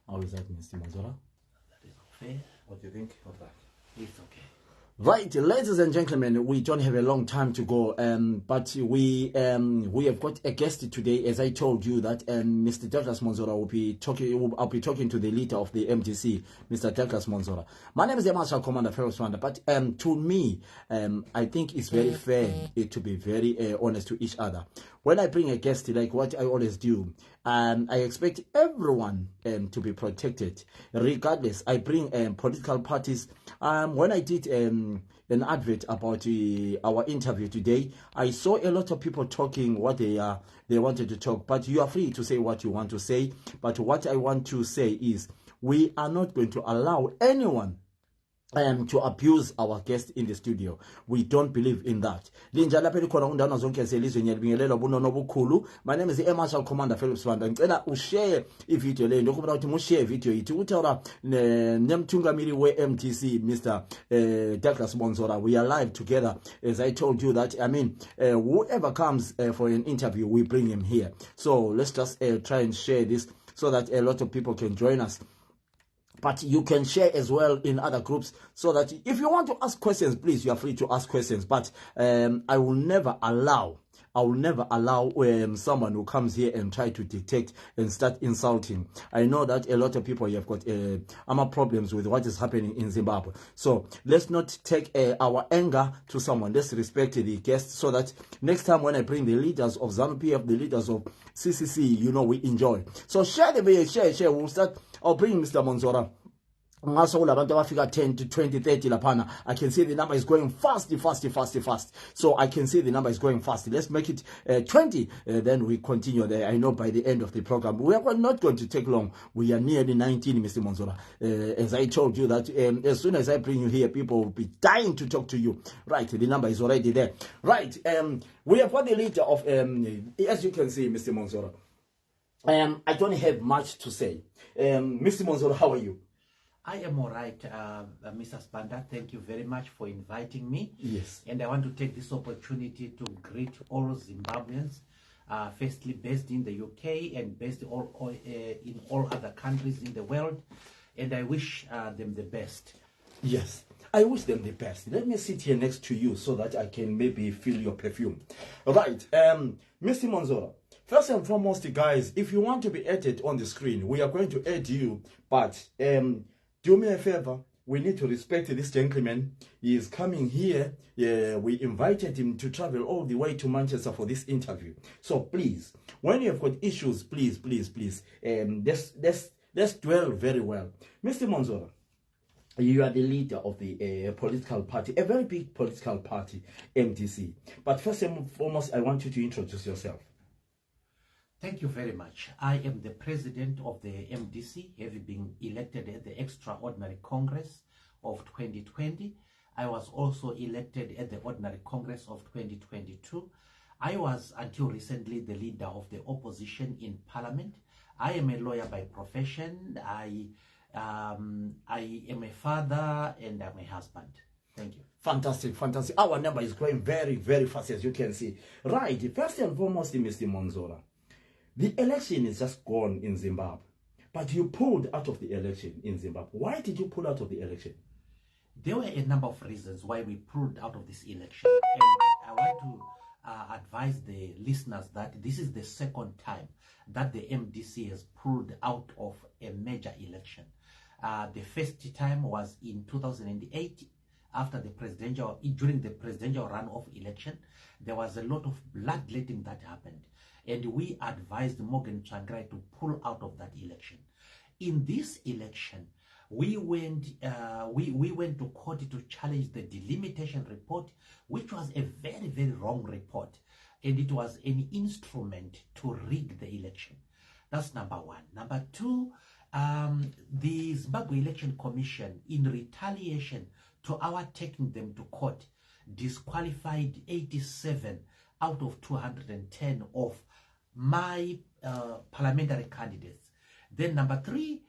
How is that, Mr. Mwonzora? That is unfair. What do you think of that? It's okay. Right, ladies and gentlemen, we don't have a long time to go, but we have got a guest today. As I told you that Mr. Douglas Mwonzora will be talking. I'll be talking to the leader of the MDC, Mr. Douglas Mwonzora. My name is Marshal Commander Felix Wanda, but to me, I think it's very fair to be very honest to each other. When I bring a guest, like what I always do, I expect everyone to be protected, regardless. I bring political parties. When I did an advert about our interview today, I saw a lot of people talking what they wanted to talk, but you are free to say what you want to say. But what I want to say is we are not going to allow anyone to abuse our guest in the studio. We don't believe in that. My name is the Marshal Commander Philip Swanda. Ngicela ushare ivideo le ndokubona ukuthi mushare video yithi utawula nemthungameli we-MTC Mr. Douglas Mwonzora. We are live together. As I told you that, I mean, whoever comes for an interview, we bring him here. So let's just try and share this so that a lot of people can join us. But you can share as well in other groups, so that if you want to ask questions, please, you are free to ask questions. But I will never allow someone who comes here and try to dictate and start insulting. I know that a lot of people have got problems with what is happening in Zimbabwe. So let's not take our anger to someone. Let's respect the guests, so that next time when I bring the leaders of ZANU-PF, the leaders of CCC, you know, we enjoy. So share the video, share. We'll start. I'll bring Mr. Mwonzora. 10 to 20, 30 lapana. I can see the number is going fast. So I can see the number is going fast. Let's make it 20. Then we continue there. I know by the end of the program, we are not going to take long. We are nearly 19, Mr. Mwonzora. As I told you that as soon as I bring you here, people will be dying to talk to you. Right, the number is already there. Right, we have got the leader of, as you can see, Mr. Mwonzora. I don't have much to say. Mr. Mwonzora, how are you? I am all right, Mr. Spanda. Thank you very much for inviting me. Yes. And I want to take this opportunity to greet all Zimbabweans, firstly based in the UK and based in all other countries in the world. And I wish them the best. Yes, I wish them the best. Let me sit here next to you so that I can maybe feel your perfume. All right, Mr. Mwonzora. First and foremost, guys, if you want to be added on the screen, we are going to add you. But do me a favor. We need to respect this gentleman. He is coming here. We invited him to travel all the way to Manchester for this interview. So please, when you have got issues, please, let's dwell very well. Mr. Mwonzora, you are the leader of the political party, a very big political party, MDC. But first and foremost, I want you to introduce yourself. Thank you very much. I am the president of the MDC, having been elected at the Extraordinary Congress of 2020. I was also elected at the Ordinary Congress of 2022. I was, until recently, the leader of the opposition in Parliament. I am a lawyer by profession. I am a father and I'm a husband. Thank you. Fantastic. Our number is growing very, very fast, as you can see. Right, first and foremost, Mr. Mwonzora. The election is just gone in Zimbabwe, but you pulled out of the election in Zimbabwe. Why did you pull out of the election? There were a number of reasons why we pulled out of this election. And I want to advise the listeners that this is the second time that the MDC has pulled out of a major election. The first time was in 2008, after during the presidential runoff election. There was a lot of bloodletting that happened. And we advised Morgan Tsvangirai to pull out of that election. In this election, we went to court to challenge the delimitation report, which was a very, very wrong report. And it was an instrument to rig the election. That's number one. Number two, the Zimbabwe Election Commission, in retaliation to our taking them to court, disqualified 87 out of 210 of my parliamentary candidates. Then number three,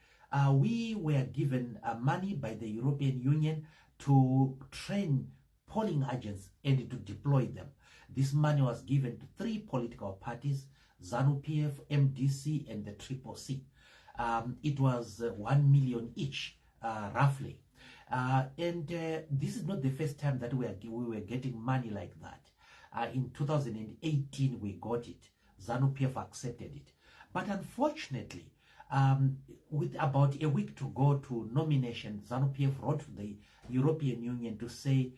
we were given money by the European Union to train polling agents and to deploy them. This money was given to 3 political parties, ZANU-PF, MDC, and the Triple C. it was 1 million each, roughly. And this is not the first time that we were getting money like that. In 2018, we got it. ZANU-PF accepted it. But unfortunately, with about a week to go to nomination, ZANU-PF wrote to the European Union to say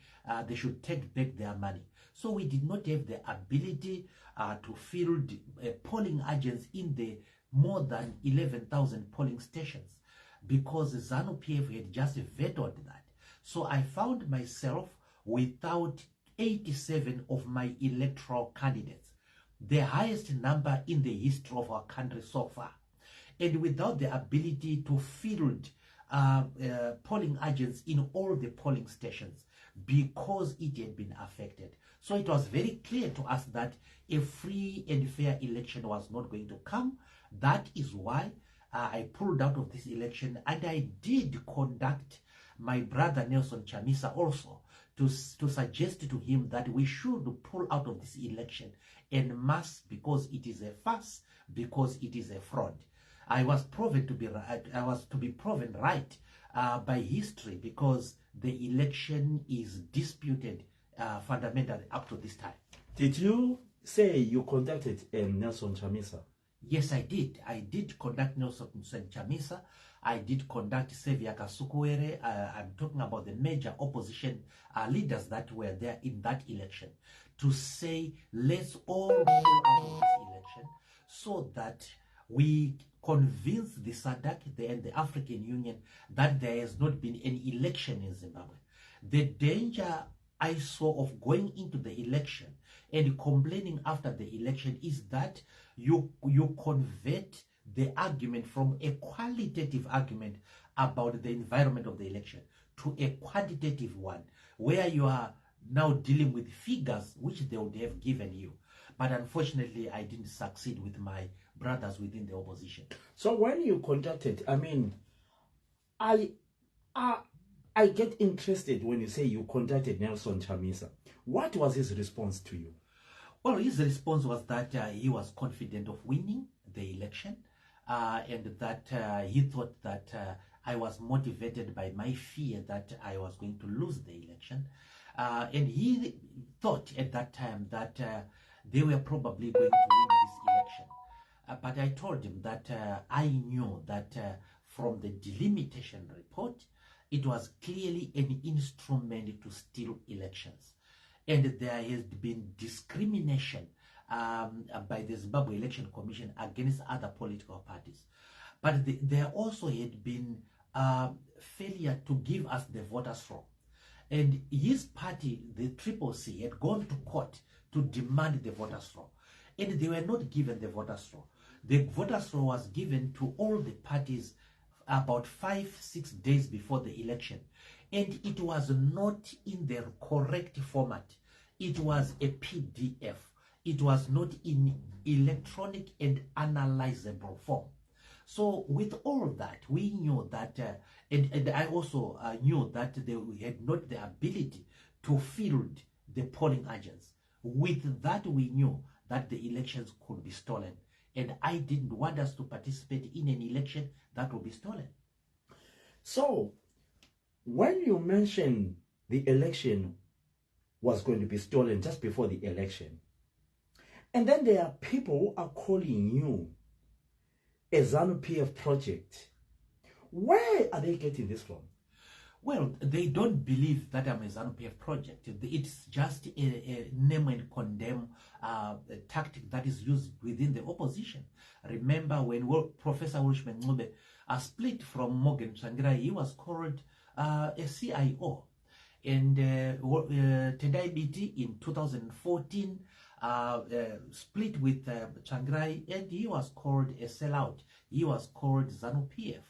they should take back their money. So we did not have the ability to field polling agents in the more than 11,000 polling stations, because ZANU-PF had just vetoed that. So I found myself without 87 of my electoral candidates, the highest number in the history of our country so far, and without the ability to field polling agents in all the polling stations because it had been affected. So it was very clear to us that a free and fair election was not going to come. That is why I pulled out of this election, and I did conduct my brother Nelson Chamisa also to suggest to him that we should pull out of this election en masse, because it is a farce, because it is a fraud. I was proven to be right. I was to be proven right by history, because the election is disputed fundamentally up to this time. Did you say you contacted Nelson Chamisa? Yes, I did. I did conduct Nelson Chamisa. I did conduct Sevia Kasukuere. I'm talking about the major opposition leaders that were there in that election, to say, let's all pull out of this election so that we convince the SADC and the African Union that there has not been any election in Zimbabwe. The danger I saw of going into the election and complaining after the election is that you convert the argument from a qualitative argument about the environment of the election to a quantitative one, where you are now dealing with figures which they would have given you. But unfortunately, I didn't succeed with my brothers within the opposition. So when you contacted, I mean, I get interested when you say you contacted Nelson Chamisa. What was his response to you? Well, his response was that he was confident of winning the election, and that he thought that I was motivated by my fear that I was going to lose the election. And he thought at that time that they were probably going to win this election. But I told him that I knew that from the delimitation report, it was clearly an instrument to steal elections. And there has been discrimination by the Zimbabwe Election Commission against other political parties. But there also had been failure to give us the voters' roll. And his party, the Triple C, had gone to court to demand the voters' roll. And they were not given the voters' roll. The voters' roll was given to all the parties about 5-6 days before the election. And it was not in the correct format. It was a PDF. It was not in electronic and analyzable form. So with all that, we knew that, and I also knew that they had not the ability to field the polling agents. With that, we knew that the elections could be stolen. And I didn't want us to participate in an election that would be stolen. So, when you mentioned the election was going to be stolen just before the election, and then there are people who are calling you a ZANU-PF project, where are they getting this from? Well, they don't believe that I'm a ZANU-PF project. It's just a name and condemn tactic that is used within the opposition. Remember when Professor Wilshman Ngube split from Morgan Tsvangirai, he was called a CIO. And Tendai BT in 2014 split with Tsvangirai, and he was called a sellout. He was called ZANU-PF.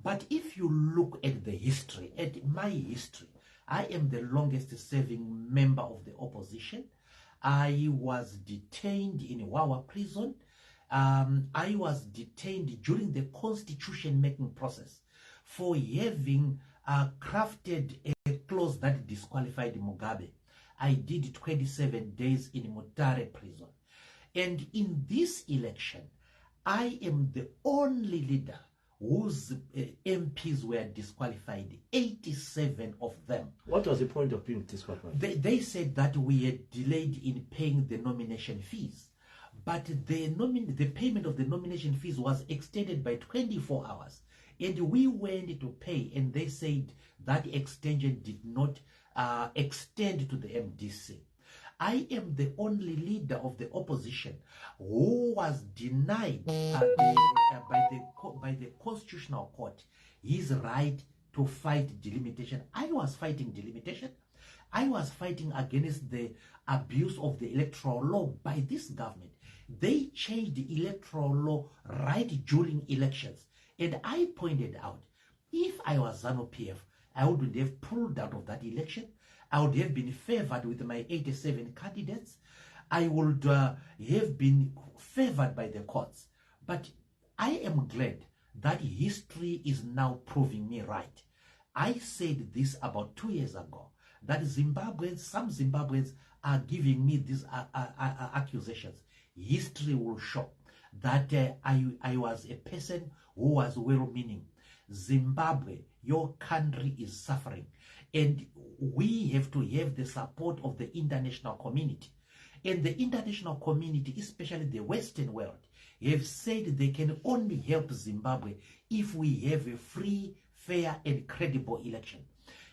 But if you look at the history, at my history, I am the longest serving member of the opposition. I was detained in Wawa prison. I was detained during the constitution making process for having crafted a clause that disqualified Mugabe. I did 27 days in Mutare prison. And in this election, I am the only leader whose MPs were disqualified, 87 of them. What was the point of being disqualified? They said that we had delayed in paying the nomination fees, but the payment of the nomination fees was extended by 24 hours. And we went to pay, and they said that extension did not extend to the MDC. I am the only leader of the opposition who was denied by the Constitutional Court his right to fight delimitation. I was fighting delimitation. I was fighting against the abuse of the electoral law by this government. They changed the electoral law right during elections. And I pointed out, if I was ZANU-PF, I wouldn't have pulled out of that election. I would have been favored with my 87 candidates. I would have been favored by the courts. But I am glad that history is now proving me right. I said this about 2 years ago, that some Zimbabweans are giving me these accusations. History will show that I was a person who was well-meaning. Zimbabwe, your country is suffering, and we have to have the support of the international community. And the international community, especially the Western world, have said they can only help Zimbabwe if we have a free, fair, and credible election.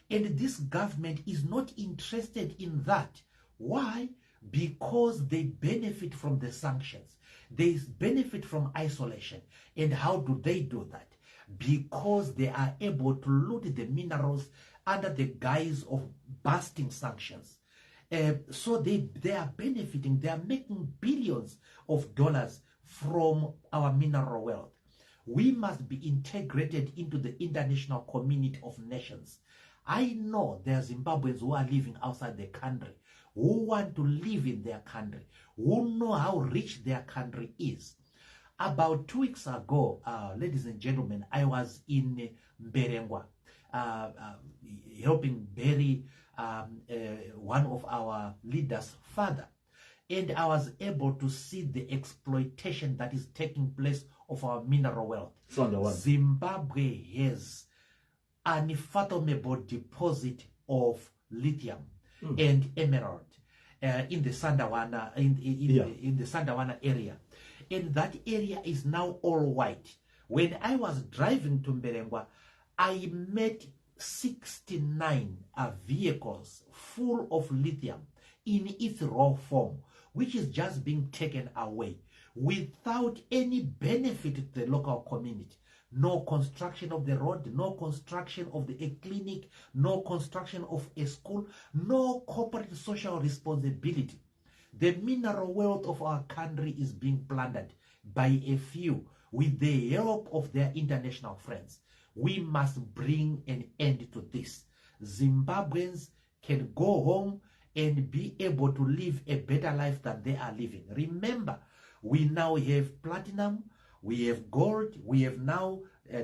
And this government is not interested in that. Why? Because they benefit from the sanctions. They benefit from isolation. And how do they do that? Because they are able to loot the minerals under the guise of busting sanctions. So they are benefiting. They are making billions of dollars from our mineral wealth. We must be integrated into the international community of nations. I know there are Zimbabweans who are living outside the country, who want to live in their country, who know how rich their country is. About 2 weeks ago, ladies and gentlemen, I was in Mberengwa, helping bury one of our leaders' father. And I was able to see the exploitation that is taking place of our mineral wealth. Zimbabwe has an unfathomable deposit of lithium and emerald in the Sandawana in the Sandawana area. And that area is now all white. When I was driving to Mberengwa, I met 69 vehicles full of lithium in its raw form, which is just being taken away without any benefit to the local community. No construction of the road, no construction of a clinic, no construction of a school, no corporate social responsibility. The mineral wealth of our country is being plundered by a few with the help of their international friends. We must bring an end to this. Zimbabweans can go home and be able to live a better life than they are living. Remember, we now have platinum, we have gold, we have now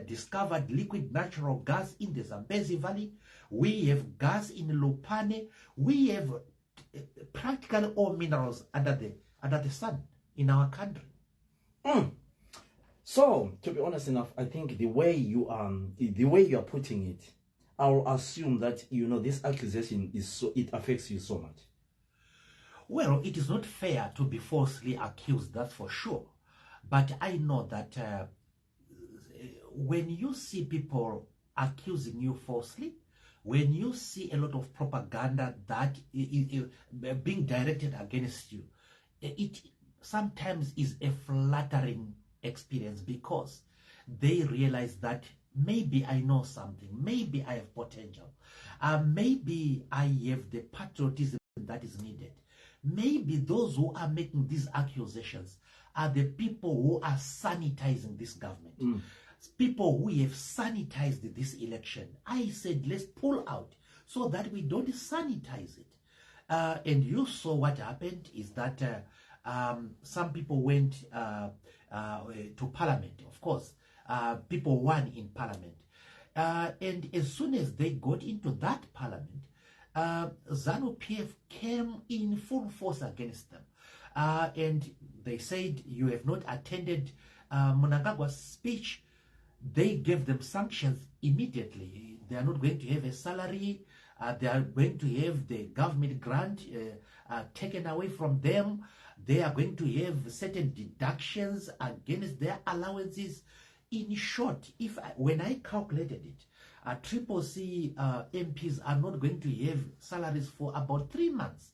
discovered liquid natural gas in the Zambezi Valley, we have gas in Lupane, we have practically all minerals under the sun in our country. So, to be honest enough, I think the way you are putting it, I'll assume that this accusation it affects you so much. Well, it is not fair to be falsely accused, that's for sure. But I know that when you see people accusing you falsely, when you see a lot of propaganda that is being directed against you, it sometimes is a flattering experience, because they realize that maybe I know something, maybe I have potential, maybe I have the patriotism that is needed. Maybe those who are making these accusations are the people who are sanitizing this government. People who have sanitized this election. I said, let's pull out so that we don't sanitize it. And you saw what happened is that some people went to parliament, of course. People won in parliament. And as soon as they got into that parliament, ZANU-PF came in full force against them. And they said, you have not attended Mnangagwa's speech. they gave them sanctions immediately. They are not going to have a salary. They are going to have the government grant taken away from them. They are going to have certain deductions against their allowances. In short, when I calculated it, Triple C MPs are not going to have salaries for about 3 months,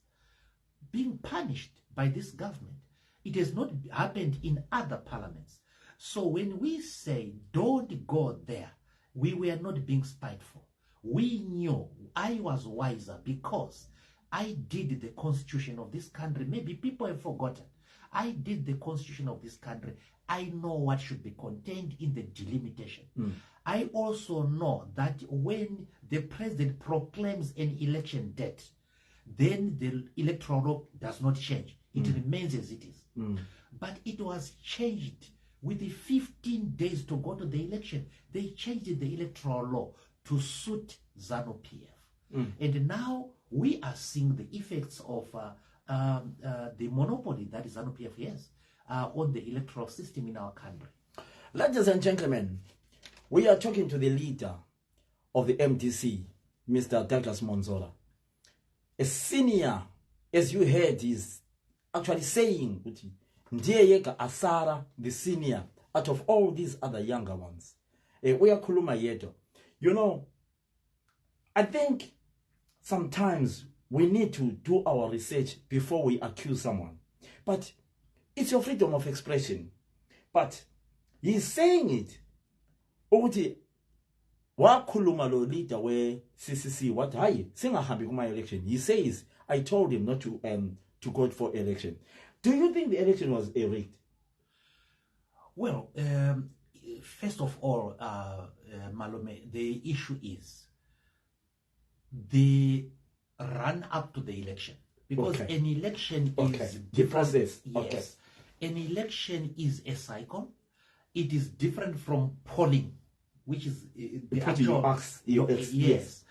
being punished by this government. It has not happened in other parliaments. So when we say don't go there, we were not being spiteful. We knew. I was wiser because I did the constitution of this country. Maybe people have forgotten. I did the constitution of this country. I know what should be contained in the delimitation. I also know that when the president proclaims an election date, then the electoral law does not change. It remains as it is. But it was changed with the 15 days to go to the election. They changed the electoral law to suit ZANU-PF. And now we are seeing the effects of the monopoly that ZANU-PF has on the electoral system in our country. Ladies and gentlemen, we are talking to the leader of the MDC, Mr. Douglas Mwonzora. A senior, as you heard, is actually saying, Ndiye Asara, the senior, out of all these other younger ones. We are Kuluma Yedo. You know, I think sometimes we need to do our research before we accuse someone. But it's your freedom of expression. But he's saying it. Wa kuluma lo leader we CCC what hayi singahambi kuma election. He says I told him not to go for election. Do you think the election was rigged? Well, first of all, Malome, the issue is the run up to the election, because an election is the process. Yes, an election is a cycle. It is different from polling, which is the actual. Yes.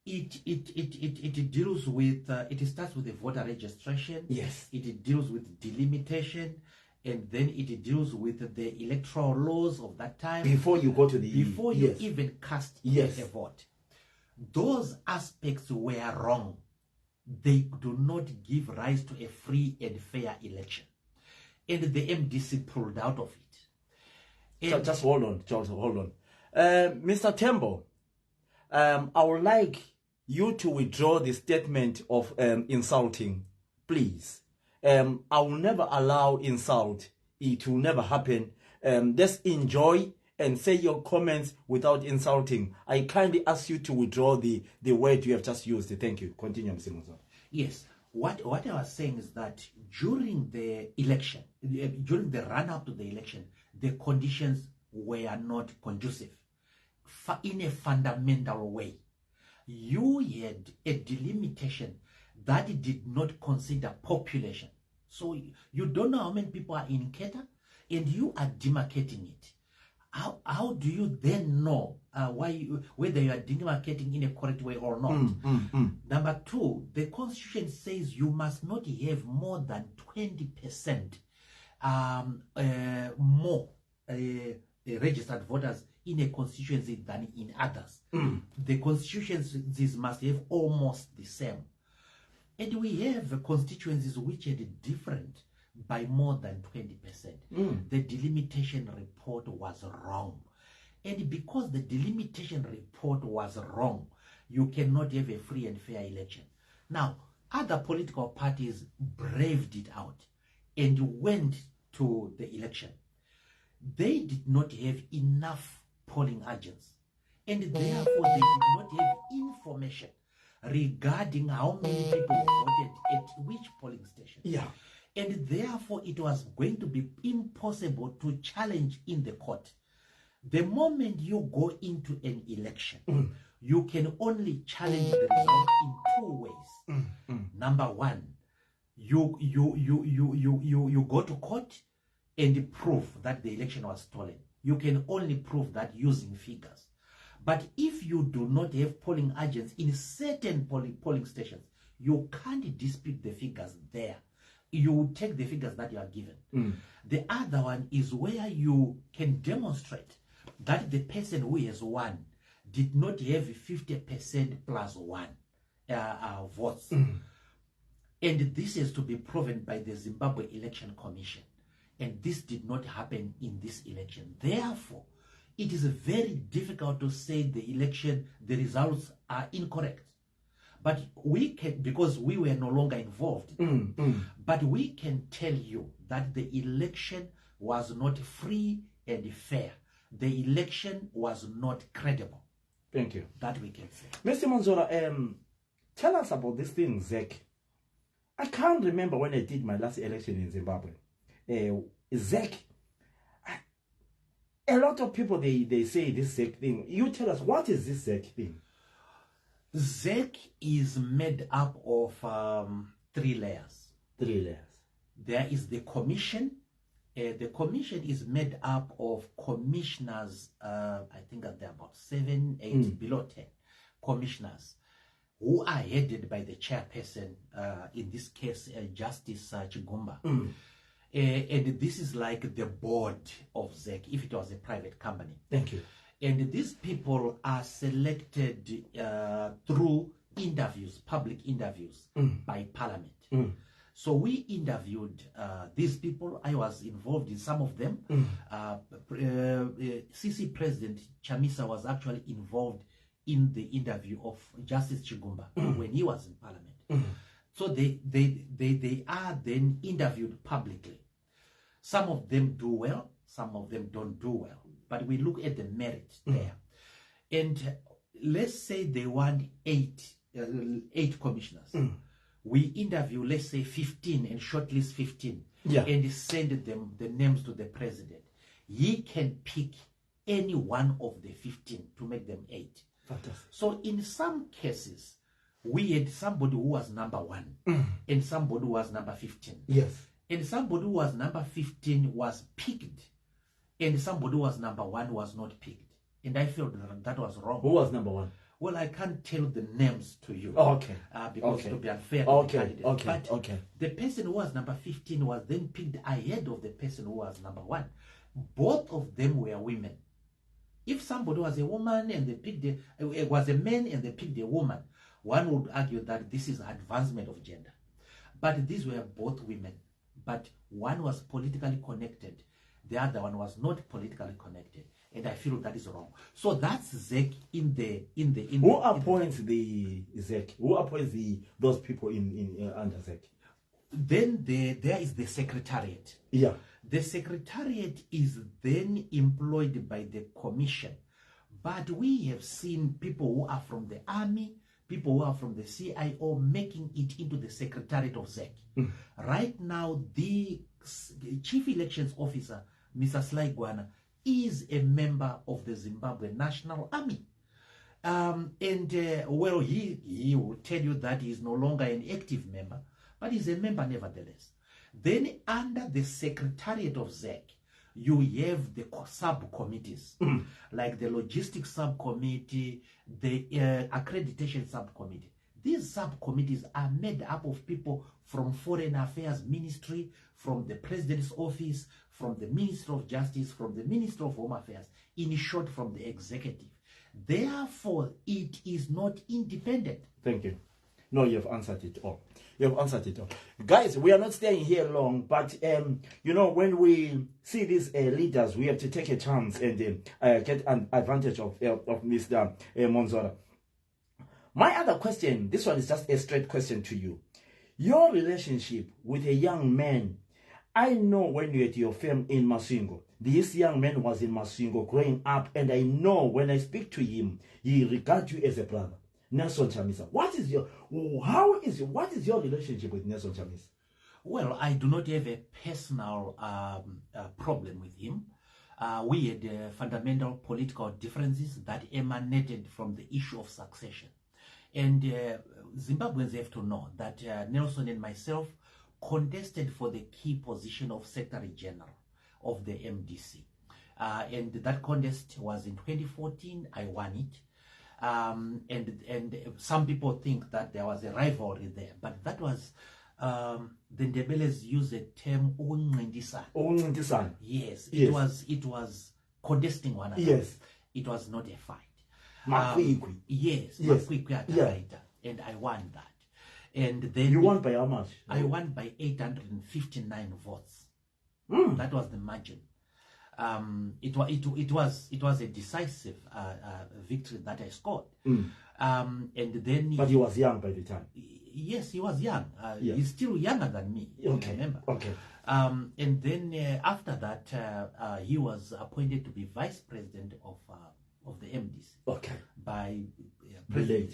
It deals with it starts with the voter registration. Yes. It deals with delimitation, and then it deals with the electoral laws of that time. Before you go to the you even cast a vote. Those aspects were wrong. They do not give rise to a free and fair election, and the MDC pulled out of it. Just hold on, Mr. Tembo. I would like you to withdraw the statement of insulting, please. I will never allow insult. It will never happen. Just enjoy and say your comments without insulting. I kindly ask you to withdraw the word you have just used. Thank you. Continue, Mr. Mwonzora. Yes. What I was saying is that during the election, during the run-up to the election, the conditions were not conducive in a fundamental way. You had a delimitation that did not consider population. So you don't know how many people are in Keta, and you are demarcating it. How do you then know whether you are demarcating in a correct way or not? Number two, the Constitution says you must not have more than 20% more registered voters in a constituency than in others. The constituencies must have almost the same. And we have constituencies which are different by more than 20%. The delimitation report was wrong. And because the delimitation report was wrong, you cannot have a free and fair election. Now, other political parties braved it out and went to the election. They did not have enough polling agents, and therefore they did not have information regarding how many people voted at which polling station. Yeah. And therefore it was going to be impossible to challenge in the court. The moment you go into an election, you can only challenge the result in two ways. Number one, you go to court and prove that the election was stolen. You can only prove that using figures. But if you do not have polling agents in certain polling stations, you can't dispute the figures there. You take the figures that you are given. The other one is where you can demonstrate that the person who has won did not have 50% plus one votes. And this has to be proven by the Zimbabwe Election Commission. And this did not happen in this election. Therefore, it is very difficult to say the results are incorrect. But we can, because we were no longer involved, but we can tell you that the election was not free and fair. The election was not credible. Thank you. That we can say. Mr. Mwonzora, tell us about this thing, ZEC. I can't remember when I did my last election in Zimbabwe. ZEC. A lot of people, they say this ZEC thing. You tell us, what is this ZEC thing? ZEC is made up of 3 layers. 3 layers. There is the commission. The commission is made up of commissioners, I think there are about 7, 8, below 10 commissioners, who are headed by the chairperson, in this case, Justice Chigumba. And this is like the board of ZEC, if it was a private company. Thank you. And these people are selected through interviews, public interviews, by parliament. So we interviewed these people. I was involved in some of them. CC President Chamisa was actually involved in the interview of Justice Chigumba when he was in parliament. So they are then interviewed publicly. Some of them do well, some of them don't do well. But we look at the merit there. And let's say they want 8 commissioners. We interview, let's say, 15 and shortlist 15. And send them the names to the president. He can pick any one of the 15 to make them 8. Fantastic. So in some cases, we had somebody who was number 1 and somebody who was number 15. Yes. And somebody who was number 15 was picked, and somebody who was number 1 was not picked. And I felt that was wrong. Who was number 1? Well, I can't tell the names to you. Oh, okay. Because to be unfair to the candidate. But the person who was number 15 was then picked ahead of the person who was number 1. Both of them were women. If somebody was a woman and they picked it was a man and they picked a woman, one would argue that this is advancement of gender. But these were both women. But one was politically connected, the other one was not politically connected, and I feel that is wrong. So that's ZEC Who appoints the ZEC? Who appoints those people in under ZEC? Then there is the secretariat. Yeah. The secretariat is then employed by the commission, but we have seen people who are from the army, people who are from the CIO making it into the secretariat of ZEC. Right now, the chief elections officer, Mr. Slaigwana, is a member of the Zimbabwe National Army. Well, he will tell you that he is no longer an active member, but he's a member nevertheless. Then under the secretariat of ZEC, you have the subcommittees, like the logistics subcommittee, the accreditation subcommittee. These subcommittees are made up of people from Foreign Affairs Ministry, from the President's Office, from the Minister of Justice, from the Minister of Home Affairs, in short, from the executive. Therefore, it is not independent. Thank you. No, you have answered it all. You have answered it all. Guys, we are not staying here long, but, you know, when we see these leaders, we have to take a chance and get an advantage of Mr. Mwonzora. My other question, this one is just a straight question to you. Your relationship with a young man, I know when you had your firm in Masingo, this young man was in Masingo growing up, and I know when I speak to him, he regards you as a brother. Nelson Chamisa. What is your relationship with Nelson Chamisa? Well, I do not have a personal problem with him. We had fundamental political differences that emanated from the issue of succession. And Zimbabweans have to know that Nelson and myself contested for the key position of Secretary General of the MDC. And that contest was in 2014. I won it. And some people think that there was a rivalry there, but that was the Ndebeles use a term "uncintisana." Uncintisana. Yes, Yes. It was contesting one another. Yes. It was not a fight. Yes. And I won that. And then you won by how much? I won by 859 votes. That was the margin. It was a decisive victory that I scored. And then but he was young by the time. Yes, he was young. He's still younger than me. Okay. Remember. Okay. And then after that, he was appointed to be vice president of the MDC. Okay. By President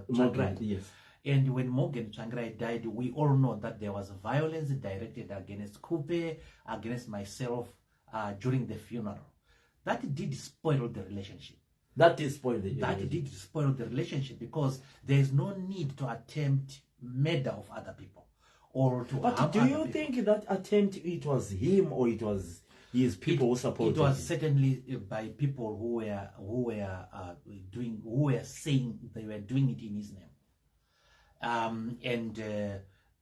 Tsvangirai. Yes. And when Morgan Tsvangirai died, we all know that there was violence directed against Kupe, against myself during the funeral. That did spoil the relationship. That did spoil the relationship because there is no need to attempt murder of other people or to. But do you think that attempt, it was him or it was his people who supported? It was him? Certainly by people who were saying they were doing it in his name, and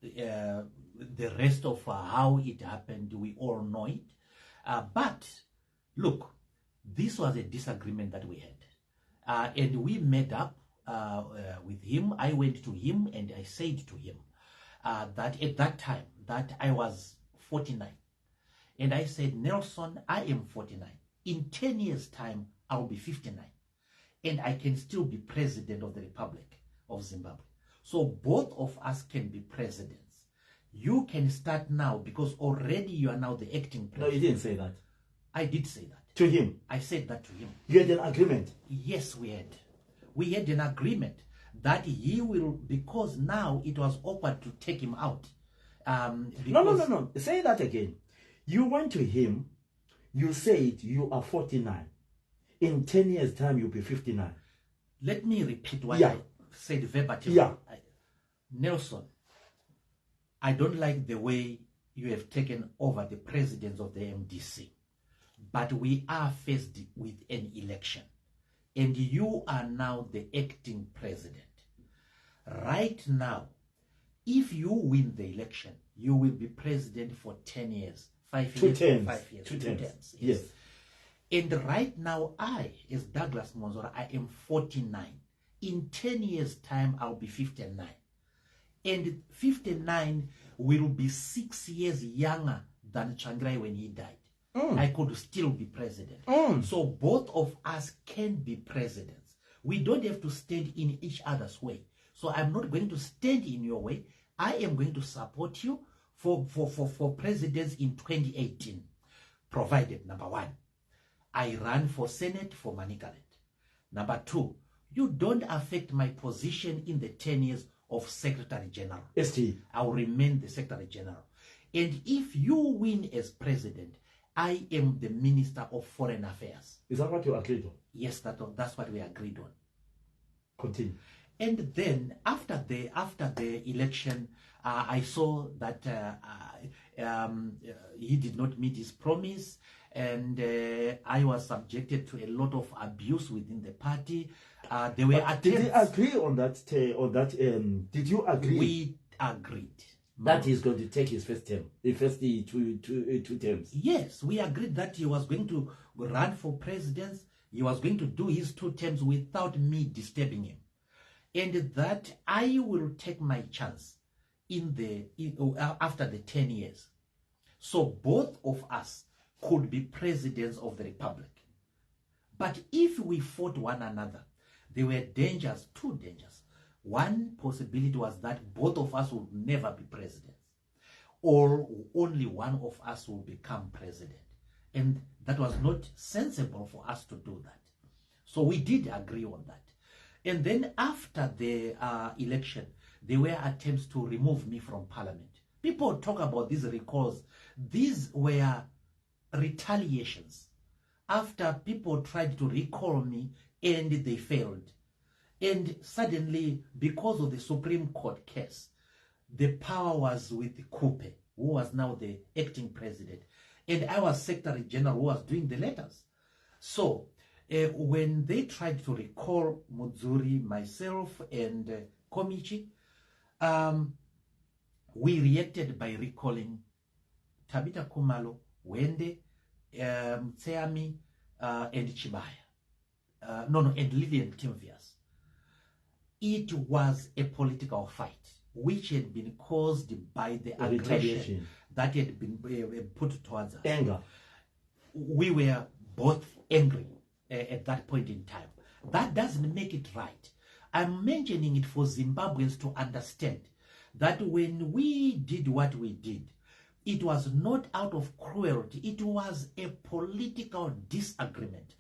the rest of how it happened, we all know it. But look, this was a disagreement that we had, and we made up with him. I went to him and I said to him that at that time that I was 49. And I said, Nelson, I am 49. In 10 years' time, I'll be 59. And I can still be president of the Republic of Zimbabwe. So both of us can be presidents. You can start now because already you are now the acting president. No, you didn't say that. I did say that. To him? I said that to him. You had an agreement? Yes, we had. We had an agreement that he will, because now it was awkward to take him out. No. Say that again. You went to him, you said you are 49. In 10 years' time, you'll be 59. Let me repeat what I said verbatim. Nelson, I don't like the way you have taken over the presidents of the MDC, but we are faced with an election, and you are now the acting president. Right now, if you win the election, you will be president for 10 years. 5 years. 2 terms. Yes. And right now, I, as Douglas Mwonzora, I am 49. In 10 years' time, I'll be 59. And 59 will be 6 years younger than Tsvangirai when he died. I could still be president. So both of us can be presidents. We don't have to stand in each other's way. So I'm not going to stand in your way. I am going to support you for presidents in 2018, provided, number one, I run for Senate for Manicaland. Number two, you don't affect my position in the 10 years of Secretary General. ST. I will remain the Secretary General. And if you win as president, I am the Minister of Foreign Affairs. Is that what you agreed on? Yes, that's what we agreed on. Continue. And then after the election, I saw that he did not meet his promise, and I was subjected to a lot of abuse within the party. There were attempts. Did you agree on that? Did you agree? We agreed that he's going to take his first term, the first two terms. Yes, we agreed that he was going to run for president. He was going to do his 2 terms without me disturbing him, and that I will take my chance after the 10 years. So both of us could be presidents of the Republic. But if we fought one another, there were dangers, 2 dangers. One possibility was that both of us would never be presidents, or only one of us will become president. And that was not sensible for us to do that. So we did agree on that. And then after the election, there were attempts to remove me from parliament. People talk about these recalls. These were retaliations after people tried to recall me and they failed. And suddenly, because of the Supreme Court case, the power was with Kupe, who was now the acting president. And I was Secretary General who was doing the letters. So when they tried to recall Mudzuri, myself, and Komichi, we reacted by recalling Tabita Kumalo, Wende, Tseami and Chibaya. And Lillian Timvias. It was a political fight which had been caused by the aggression that had been put towards us. Anger. We were both angry at that point in time. That doesn't make it right. I'm mentioning it for Zimbabweans to understand that when we did what we did, it was not out of cruelty. It was a political disagreement.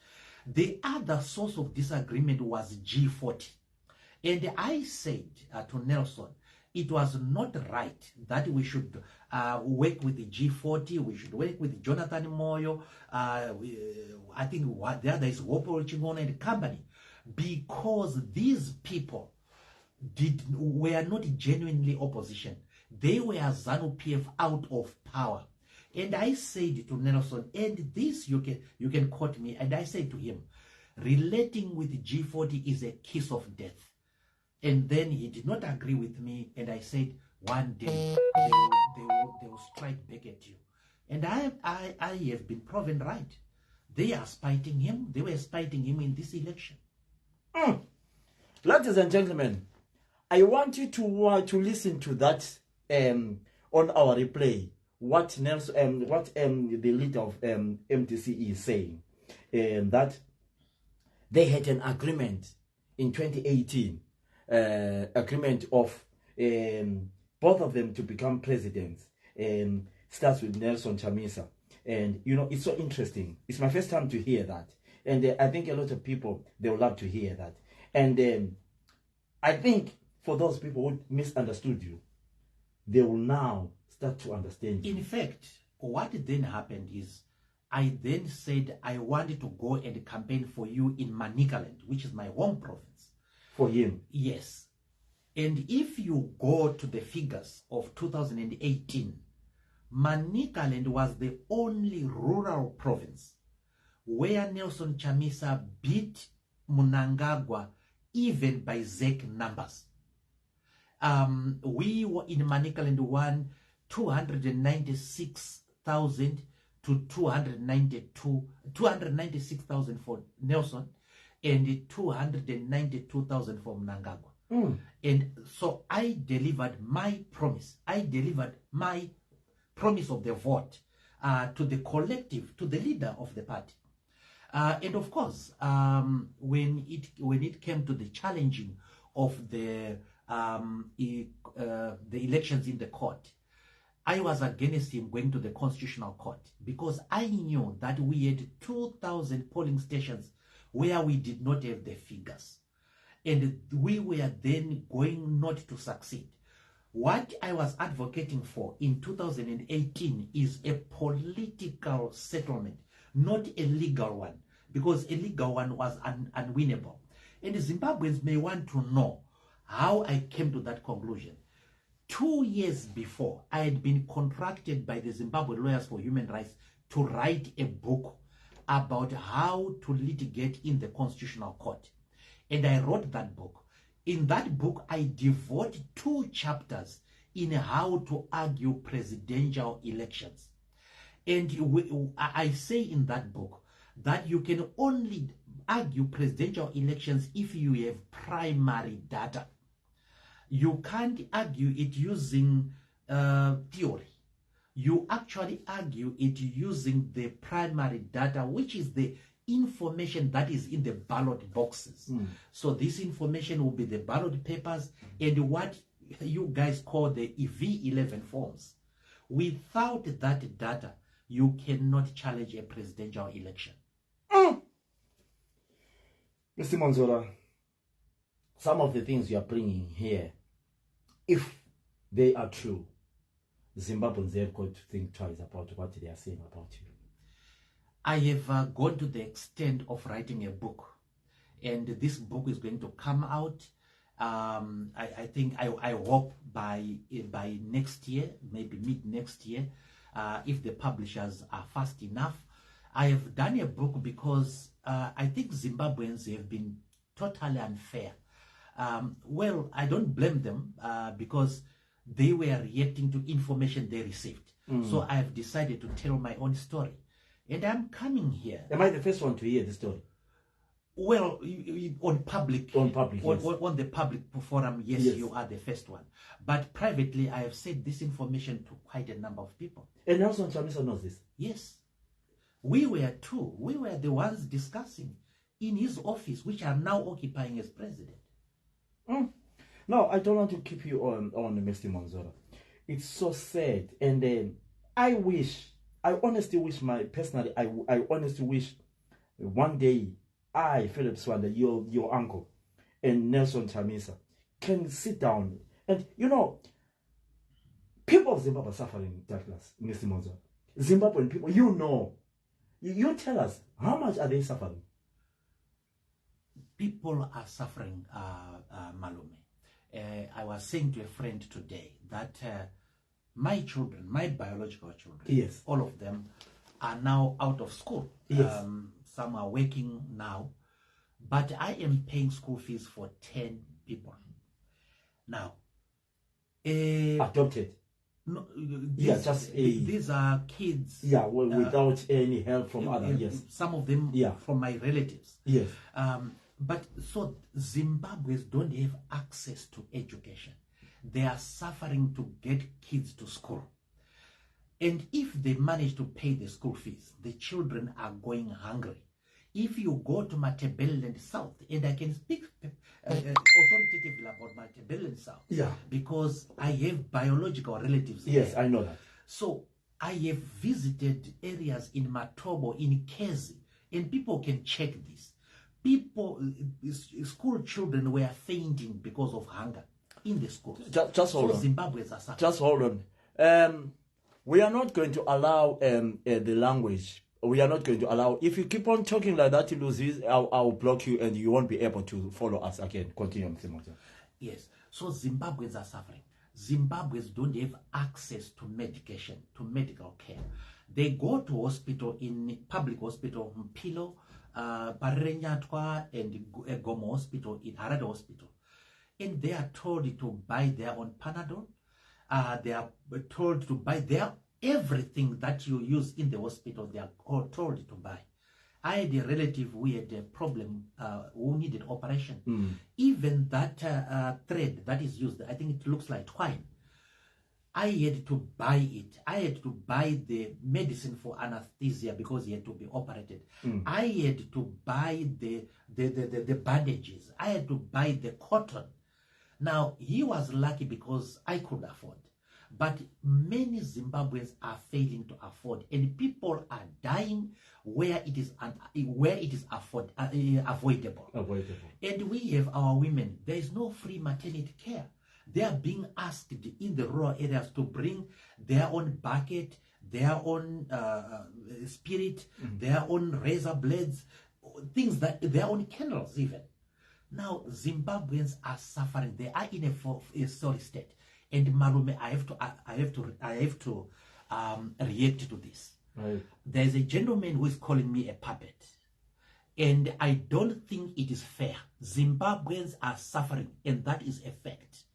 The other source of disagreement was G40. And I said to Nelson, it was not right that we should work with the G40, we should work with Jonathan Moyo, I think the other is Wopo Chingono and company, because these people were not genuinely opposition. They were ZANU-PF out of power. And I said to Nelson, and this you can quote me, and I said to him, relating with G40 is a kiss of death. And then he did not agree with me, and I said, one day they will strike back at you. And I have been proven right. They are spiting him. They were spiting him in this election. Ladies and gentlemen, I want you to listen to that on our replay. What Nelson, the leader of MDC is saying, that they had an agreement in 2018, agreement of both of them to become presidents. Starts with Nelson Chamisa, and you know, it's so interesting. It's my first time to hear that, and I think a lot of people, they will love to hear that. And I think for those people who misunderstood you, they will now start to understand you. In fact, what then happened is, I then said I wanted to go and campaign for you in Manicaland, which is my home province. For him? Yes. And if you go to the figures of 2018, Manicaland was the only rural province where Nelson Chamisa beat Mnangagwa even by ZEC numbers. We were in Manicaland won 296,000 to 296,000 for Nelson and 292,000 for Mnangagwa. And so I delivered my promise. I delivered my promise of the vote to the collective, to the leader of the party. And of course, when it came to the challenging of the elections in the court, I was against him going to the Constitutional Court because I knew that we had 2,000 polling stations where we did not have the figures. And we were then going not to succeed. What I was advocating for in 2018 is a political settlement, not a legal one, because a legal one was unwinnable. And the Zimbabweans may want to know how I came to that conclusion. 2 years before, I had been contracted by the Zimbabwe Lawyers for Human Rights to write a book about how to litigate in the Constitutional Court. And I wrote that book. In that book, I devote 2 chapters in how to argue presidential elections. And I say in that book that you can only argue presidential elections if you have primary data. You can't argue it using theory. You actually argue it using the primary data, which is the information that is in the ballot boxes. So this information will be the ballot papers and what you guys call the V11 forms. Without that data, you cannot challenge a presidential election. Mr. Mwonzora, some of the things you are bringing here, if they are true, Zimbabweans have got to think twice about what they are saying about you. I have gone to the extent of writing a book, and this book is going to come out. I think I hope by next year, maybe mid next year, if the publishers are fast enough. I have done a book because I think Zimbabweans have been totally unfair. Well, I don't blame them because they were reacting to information they received. So I have decided to tell my own story. And I'm coming here. Am I the first one to hear the story? Well, on public, yes. On the public forum, yes, you are the first one. But privately, I have said this information to quite a number of people. And Nelson Chamisa knows this? Yes. We were too. We were the ones discussing in his office, which I'm now occupying as president. No, I don't want to keep you on Mr. Mwonzora. It's so sad. And I honestly wish I honestly wish one day Philip Swanda, your uncle, and Nelson Chamisa can sit down. And people of Zimbabwe are suffering, Douglas, Mr. Mwonzora. Zimbabwean people, you tell us, how much are they suffering? People are suffering, Malume. I was saying to a friend today that my children, my biological children, yes, all of them are now out of school. Yes. Some are working now, but I am paying school fees for 10 people. Now, adopted. No, these are kids. Yeah, well, without any help from others. Yes, some of them from my relatives. Yes. But so Zimbabweans don't have access to education. They are suffering to get kids to school. And if they manage to pay the school fees, the children are going hungry. If you go to Matabeleland South, and I can speak authoritatively about Matabeleland South, because I have biological relatives Yes, there. I know that. So I have visited areas in Matobo, in Kezi, and people can check this. School children were fainting because of hunger in the schools. Just hold on. Zimbabweans are suffering. Just hold on. We are not going to allow the language. We are not going to allow. If you keep on talking like that, I'll block you and you won't be able to follow us again. Continue, Mr. Mwonzora. Yes. So Zimbabweans are suffering. Zimbabweans don't have access to medication, to medical care. They go to hospital, in public hospital, Mpilo, Parenyatwa, and Gomo Hospital, in Harare Hospital. And they are told to buy their own Panadol. They are told to buy everything that you use in the hospital. They are all told to buy. I had a relative who had a problem, who needed operation. Even that thread that is used, I think it looks like twine. I had to buy it. I had to buy the medicine for anesthesia because he had to be operated. I had to buy the bandages. I had to buy the cotton. Now, he was lucky because I could afford. But many Zimbabweans are failing to afford, and people are dying where it is avoidable. And we have our women. There is no free maternity care. They are being asked in the rural areas to bring their own bucket, their own spirit, their own razor blades, things that their own candles even. Now Zimbabweans are suffering. They are in a sorry state. And Malume, I have to react to this. Right. There's a gentleman who is calling me a puppet, and I don't think it is fair. Zimbabweans are suffering, and that is a fact.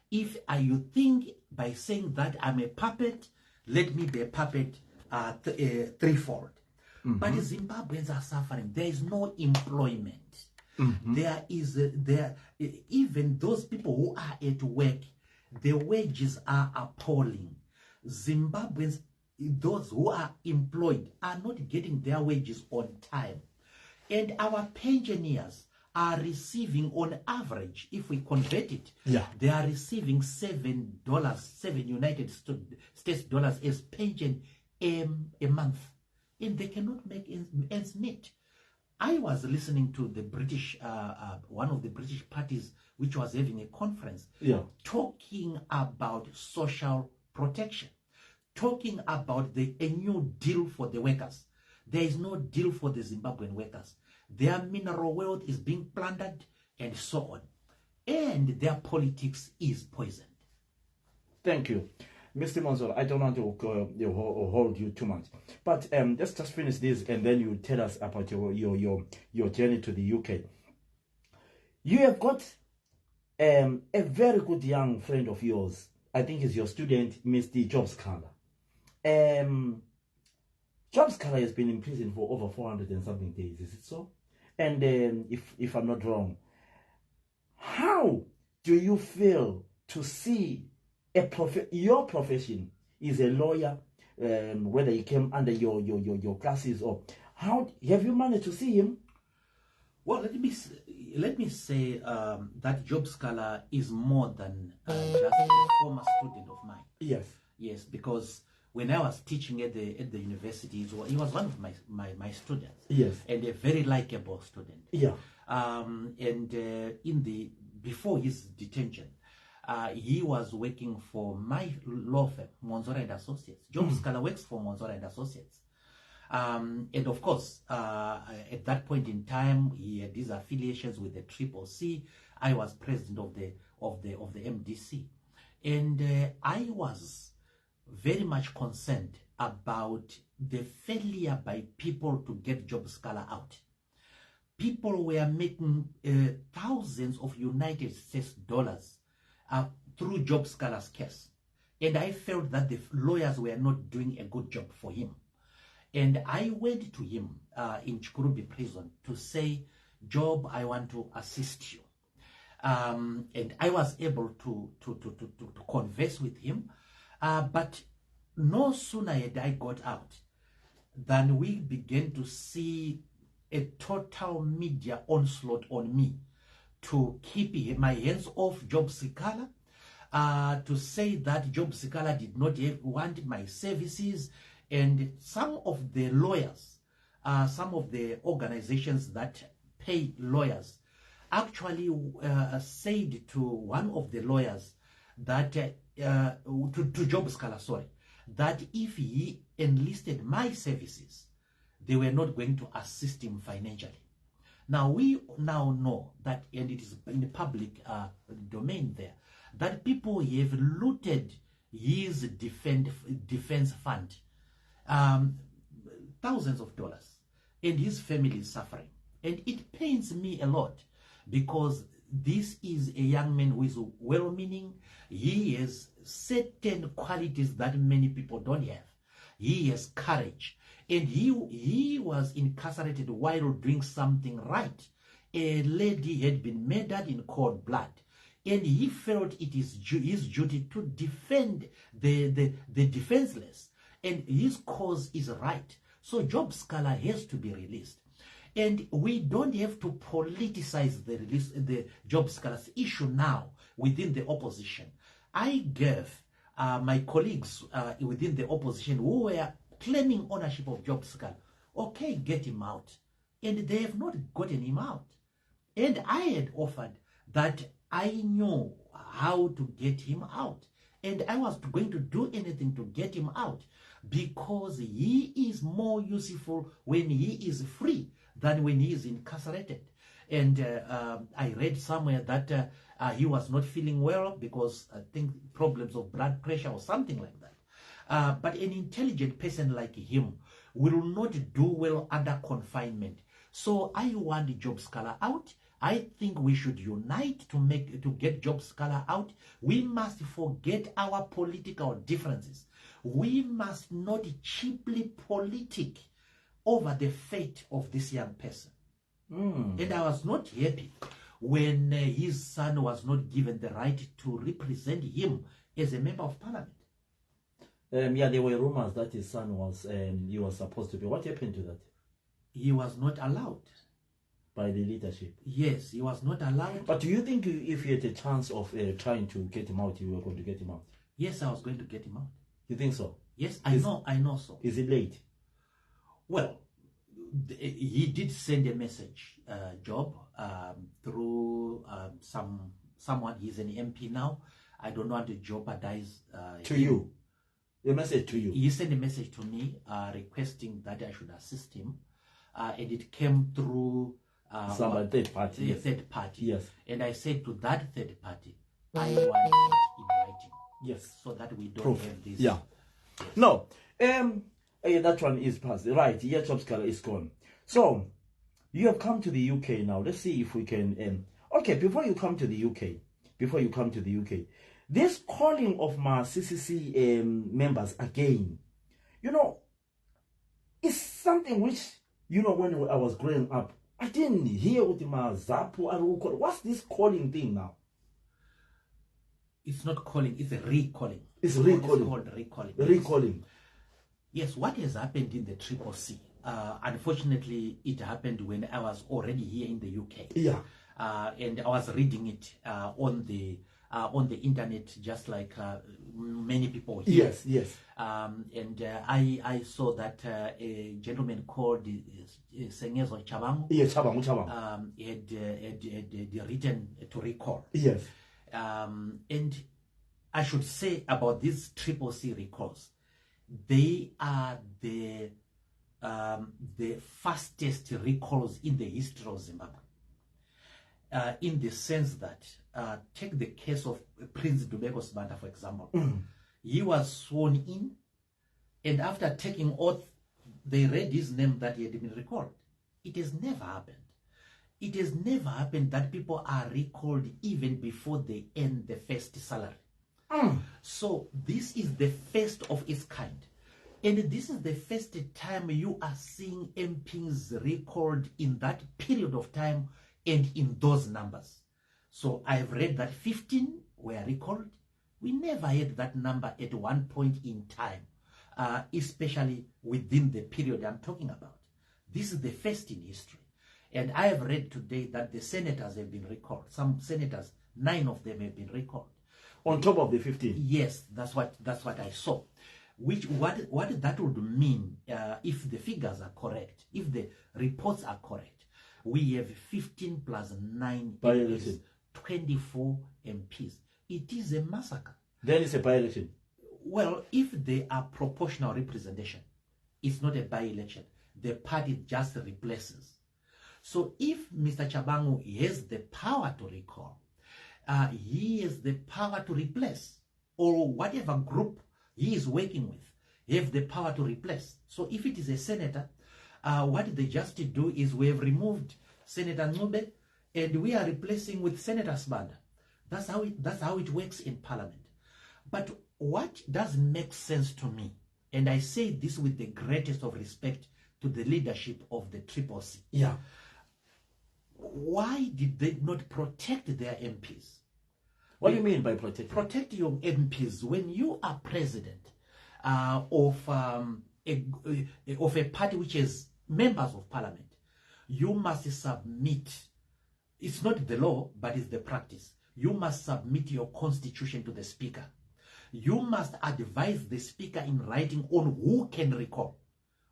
If you think by saying that I'm a puppet, let me be a puppet threefold. But Zimbabweans are suffering. There is no employment. Even those people who are at work, the wages are appalling. Zimbabweans, those who are employed, are not getting their wages on time. And our pensioners are receiving, on average, if we convert it, they are receiving $7 United States dollars as pension a month. And they cannot make ends meet. I was listening to the British, one of the British parties, which was having a conference, talking about social protection, talking about a new deal for the workers. There is no deal for the Zimbabwean workers. Their mineral wealth is being plundered and so on. And their politics is poisoned. Thank you. Mr. Mwonzora, I don't want to hold you too much, but let's just finish this, and then you tell us about your journey to the UK. You have got a very good young friend of yours. I think he's your student, Mr. Jobs Kala. Job Scholar has been in prison for over 400 and something days. Is it so? And if I'm not wrong, how do you feel to see your profession is a lawyer, whether he came under your classes, or how have you managed to see him? Well, let me say that Job Scholar is more than just a former student of mine. Yes, because when I was teaching at the university, he was one of my students. Yes, and a very likable student. Yeah. Before his detention, he was working for my law firm, Mwonzora and Associates. Job Scholar works for Mwonzora and Associates. And of course, at that point in time, he had these affiliations with the Triple C. I was president of the MDC, and I was very much concerned about the failure by people to get Job Scholar out. People were making thousands of United States dollars through Job Scholar's case, and I felt that the lawyers were not doing a good job for him. And I went to him in Chikurubi prison to say, Job, I want to assist you. And I was able to converse with him. But no sooner had I got out than we began to see a total media onslaught on me to keep my hands off Job Scholar, to say that Job Scholar did not want my services. And some of the lawyers, some of the organizations that pay lawyers, actually said to one of the lawyers that, to Job Scholar, sorry, that if he enlisted my services, they were not going to assist him financially. Now, we now know that, and it is in the public domain there, that people have looted his defense fund, thousands of dollars, and his family is suffering. And it pains me a lot, because this is a young man who is well-meaning. He has certain qualities that many people don't have. He has courage, and he was incarcerated while doing something right. A lady had been murdered in cold blood, and he felt it is his duty to defend the defenseless, and his cause is right. So Job Scholar has to be released. And we don't have to politicize the Job Scholar's issue now within the opposition. I gave my colleagues within the opposition who were claiming ownership of Job Scholar, okay, get him out. And they have not gotten him out. And I had offered that I knew how to get him out. And I was going to do anything to get him out, because he is more useful when he is free than when he is incarcerated. And I read somewhere that he was not feeling well because I think problems of blood pressure or something like that. But an intelligent person like him will not do well under confinement. So I want Job Scholar out. I think we should unite to get Job Scholar out. We must forget our political differences. We must not cheaply politic over the fate of this young person. And I was not happy when his son was not given the right to represent him as a member of parliament. Yeah, there were rumors that his son was, he was supposed to be. What happened to that? He was not allowed. By the leadership? Yes, he was not allowed. But do you think if you had a chance of trying to get him out, you were going to get him out? Yes, I was going to get him out. You think so? Yes, I know so. Is it late? Well, he did send a message, Job, through someone. He's an MP now. I don't want to jeopardize to you. A message to you. He sent a message to me requesting that I should assist him, and it came through third party. A third party. Yes. And I said to that third party, I want it in writing. Yes. So that we don't have this. Yeah. Yes. No. That one is past. Right. Yeah, Job Scholar is gone. So you have come to the UK now. Let's see if we can. Okay. Before you come to the UK, this calling of my CCC members again, you know, it something which, you know, when I was growing up, I didn't hear with my Zapu. What's this calling thing now? It's not calling, it's a recalling. It's recalling. It's called recalling. Recalling. Yes, what has happened in the Triple C? Unfortunately, it happened when I was already here in the UK. Yeah. And I was reading it on the internet, just like many people here. Yes, yes. And I saw that a gentleman called Sengezo Chabangu, Yeah, Chabangu. had written to recall. Yes. And I should say about these Triple C recalls, they are the fastest recalls in the history of Zimbabwe. In the sense that, take the case of Prince Dubeko Sibanda, for example. He was sworn in, and after taking oath, they read his name that he had been recalled. It has never happened. It has never happened that people are recalled even before they earn the first salary. So this is the first of its kind. And this is the first time you are seeing MPs recalled in that period of time and in those numbers. So I've read that 15 were recalled. We never had that number at one point in time, especially within the period I'm talking about. This is the first in history. And I have read today that the senators have been recalled. Some senators, 9 of them have been recalled. On top of the 15? Yes, that's what I saw. What that would mean, if the figures are correct, if the reports are correct, we have 15 plus 9 MPs, 24 MPs. It is a massacre. Then it's a by-election. Well, if they are proportional representation, it's not a by-election. The party just replaces. So if Mr. Chabangu has the power to recall, he has the power to replace, or whatever group he is working with, he has the power to replace. So if it is a senator, what they just do is we have removed Senator Ngube and we are replacing with Senator Sibanda. That's how it works in Parliament. But what doesn't make sense to me, and I say this with the greatest of respect to the leadership of the Triple C. Yeah. Why did they not protect their MPs? What do you mean by protect? Protect your MPs when you are president of a party which has members of parliament. You must submit. It's not the law, but it's the practice. You must submit your constitution to the speaker. You must advise the speaker in writing on who can recall.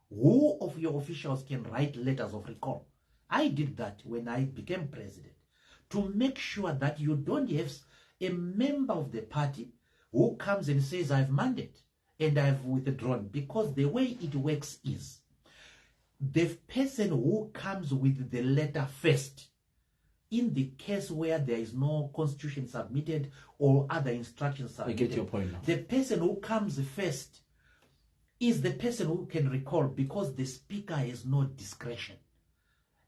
Who of your officials can write letters of recall? I did that when I became president, to make sure that you don't have a member of the party who comes and says, I've mandate and I've withdrawn. Because the way it works is, the person who comes with the letter first, in the case where there is no constitution submitted or other instructions submitted, I get your point now. The person who comes first is the person who can recall, because the speaker has no discretion.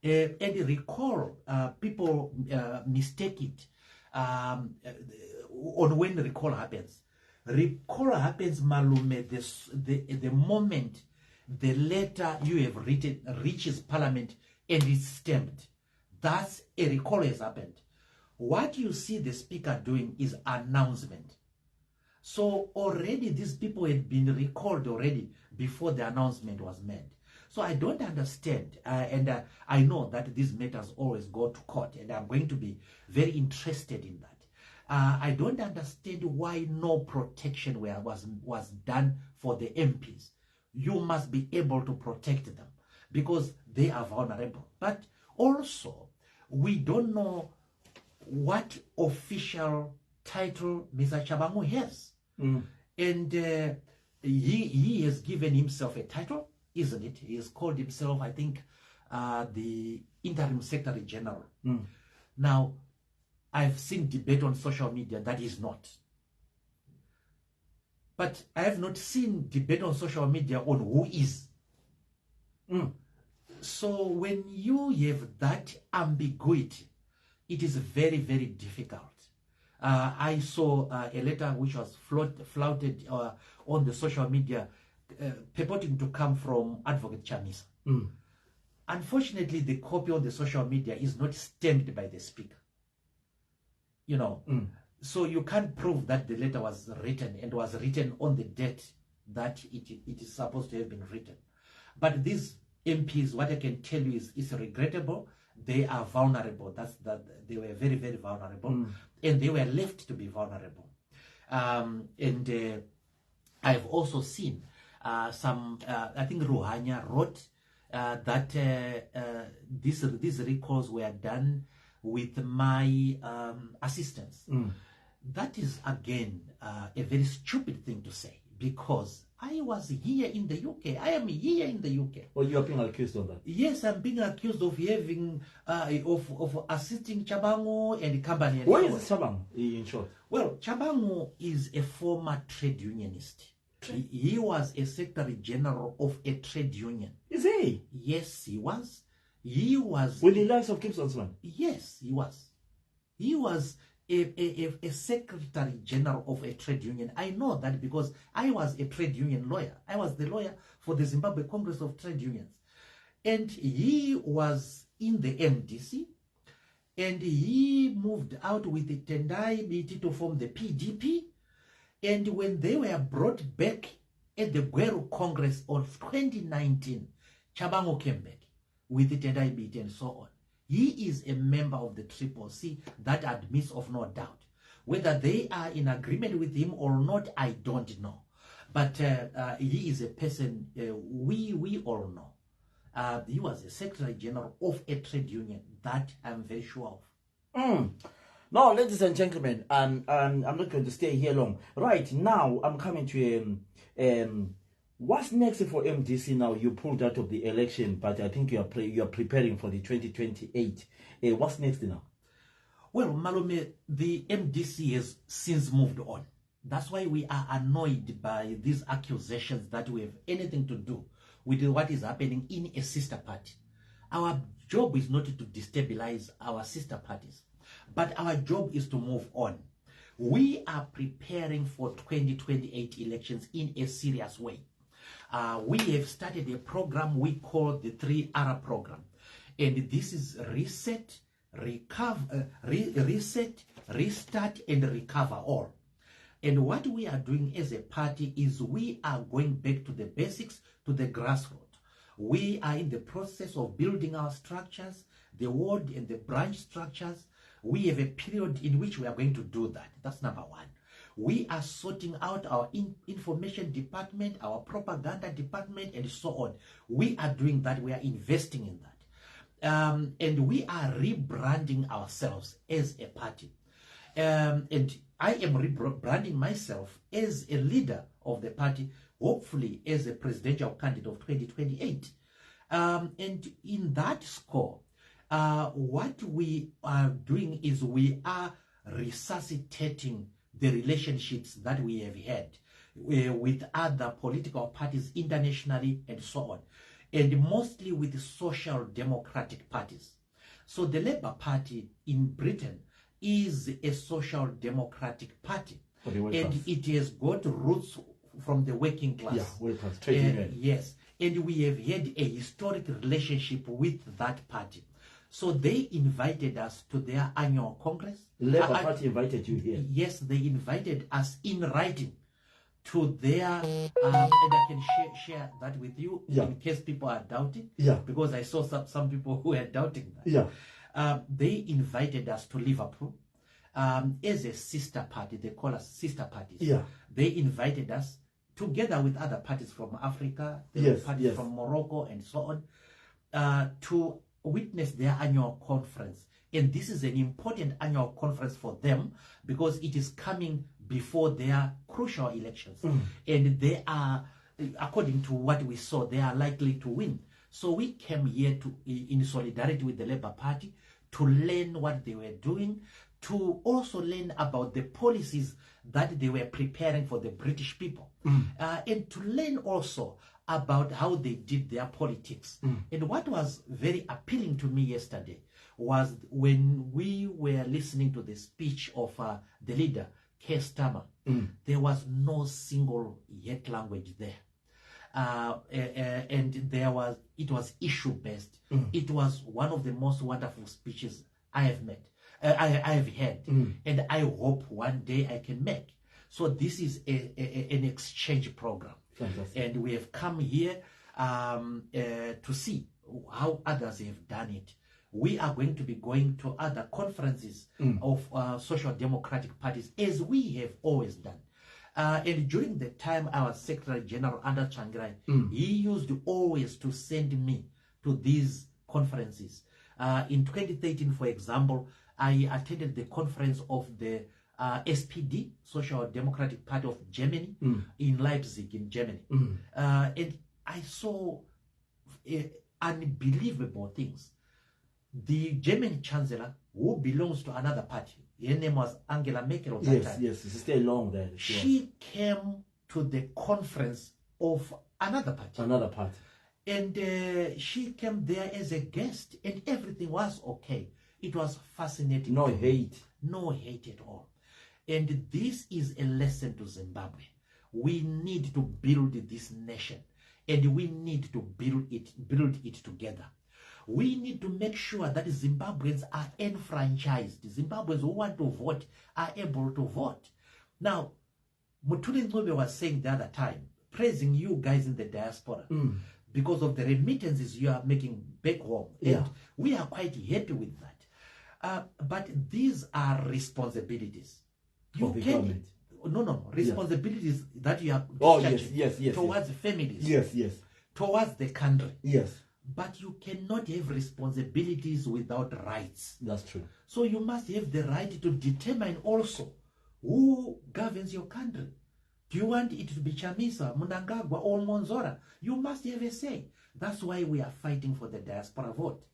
And recall, people mistake it on when recall happens. Recall happens, malume, the moment the letter you have written reaches Parliament and is stamped. That's a recall has happened. What you see the speaker doing is announcement. So already these people had been recalled already before the announcement was made. So I don't understand, and I know that these matters always go to court, and I'm going to be very interested in that. I don't understand why no protection was done for the MPs. You must be able to protect them because they are vulnerable. But also, we don't know what official title Mr. Chabangu has. And he has given himself a title, isn't it? He has called himself, I think, the Interim Secretary General. Now, I've seen debate on social media that is not. But I have not seen debate on social media on who is. So when you have that ambiguity, it is very, very difficult. I saw a letter which was flouted on the social media purporting to come from Advocate Chamisa. Unfortunately, the copy on the social media is not stamped by the speaker. You know, so you can't prove that the letter was written and was written on the date that it is supposed to have been written. But these MPs, what I can tell you is regrettable. They are vulnerable. They were very, very vulnerable, and they were left to be vulnerable. And I've also seen some. I think Ruhanya wrote that these recalls were done with my assistance. That is again a very stupid thing to say, because I was here in the UK. I am here in the UK. Well, you are being accused of that. Yes, I'm being accused of having of assisting Chabango and company. What is Chabango in short? Well, Chabango is a former trade unionist. He was a secretary general of a trade union. Is he? Yes, he was. He was with the likes of Gibson's man. Yes, he was. He was a secretary general of a trade union. I know that because I was a trade union lawyer. I was the lawyer for the Zimbabwe Congress of Trade Unions. And he was in the MDC, and he moved out with the Tendai Biti to form the PDP. And when they were brought back at the Gweru Congress of 2019, Chabango came back with the Tendai Biti and so on. He is a member of the Triple C, that admits of no doubt. Whether they are in agreement with him or not, I don't know. But he is a person we all know. He was a Secretary General of a trade union. That I'm very sure of. Now, ladies and gentlemen, I'm not going to stay here long. Right now, I'm coming to what's next for MDC now? You pulled out of the election, but I think you are preparing for the 2028. What's next now? Well, Malome, the MDC has since moved on. That's why we are annoyed by these accusations that we have anything to do with what is happening in a sister party. Our job is not to destabilize our sister parties, but our job is to move on. We are preparing for 2028 elections in a serious way. We have started a program we call the 3R program. And this is reset, reset, restart, and recover all. And what we are doing as a party is we are going back to the basics, to the grassroots. We are in the process of building our structures, the ward and the branch structures. We have a period in which we are going to do that. That's number one. We are sorting out our information department, our propaganda department, and so on. We are doing that. We are investing in that. And we are rebranding ourselves as a party. And I am rebranding myself as a leader of the party, hopefully as a presidential candidate of 2028. And in that score, what we are doing is we are resuscitating the relationships that we have had with other political parties internationally and so on, and mostly with the social democratic parties. So the Labour Party in Britain is a social democratic party, and it has got roots from the working class. Yeah, working class, trade union. Yes, and we have had a historic relationship with that party. So they invited us to their annual congress. Labour Party invited you here? Yes, they invited us in writing to their, and I can share that with you in case people are doubting. Yeah. Because I saw some people who are doubting that. Yeah. They invited us to Liverpool as a sister party. They call us sister parties. Yeah. They invited us together with other parties from Africa, parties from Morocco, and so on, to witness their annual conference. And this is an important annual conference for them because it is coming before their crucial elections. And they are, according to what we saw, they are likely to win. So we came here in solidarity with the Labour Party to learn what they were doing, to also learn about the policies that they were preparing for the British people, and to learn also about how they did their politics. And what was very appealing to me yesterday was when we were listening to the speech of the leader, Keir Starmer, there was no single yet language there. and it was issue based. It was one of the most wonderful speeches I have I have had, and I hope one day I can make. So this is an exchange program. Fantastic. And we have come here to see how others have done it. We are going to be going to other conferences of social democratic parties, as we have always done. And during the time our Secretary General Under Changirai, he used always to send me to these conferences. In 2013, for example, I attended the conference of the SPD, Social Democratic Party of Germany, in Leipzig, in Germany. And I saw unbelievable things. The German Chancellor, who belongs to another party, her name was Angela Merkel at that time. Yes, it's still long there. She came to the conference of another party. Another party. And she came there as a guest, and everything was okay. It was fascinating. No hate. No hate at all. And this is a lesson to Zimbabwe. We need to build this nation, and we need to build it together. We need to make sure that Zimbabweans are enfranchised. Zimbabweans who want to vote are able to vote. Now, Mutuli Nzobe was saying the other time, praising you guys in the diaspora because of the remittances you are making back home. And we are quite happy with that. But these are responsibilities. You can responsibilities that you have towards families, towards the country. Yes. But you cannot have responsibilities without rights. That's true. So you must have the right to determine also who governs your country. Do you want it to be Chamisa, Mnangagwa, or Mwonzora? You must have a say. That's why we are fighting for the diaspora vote.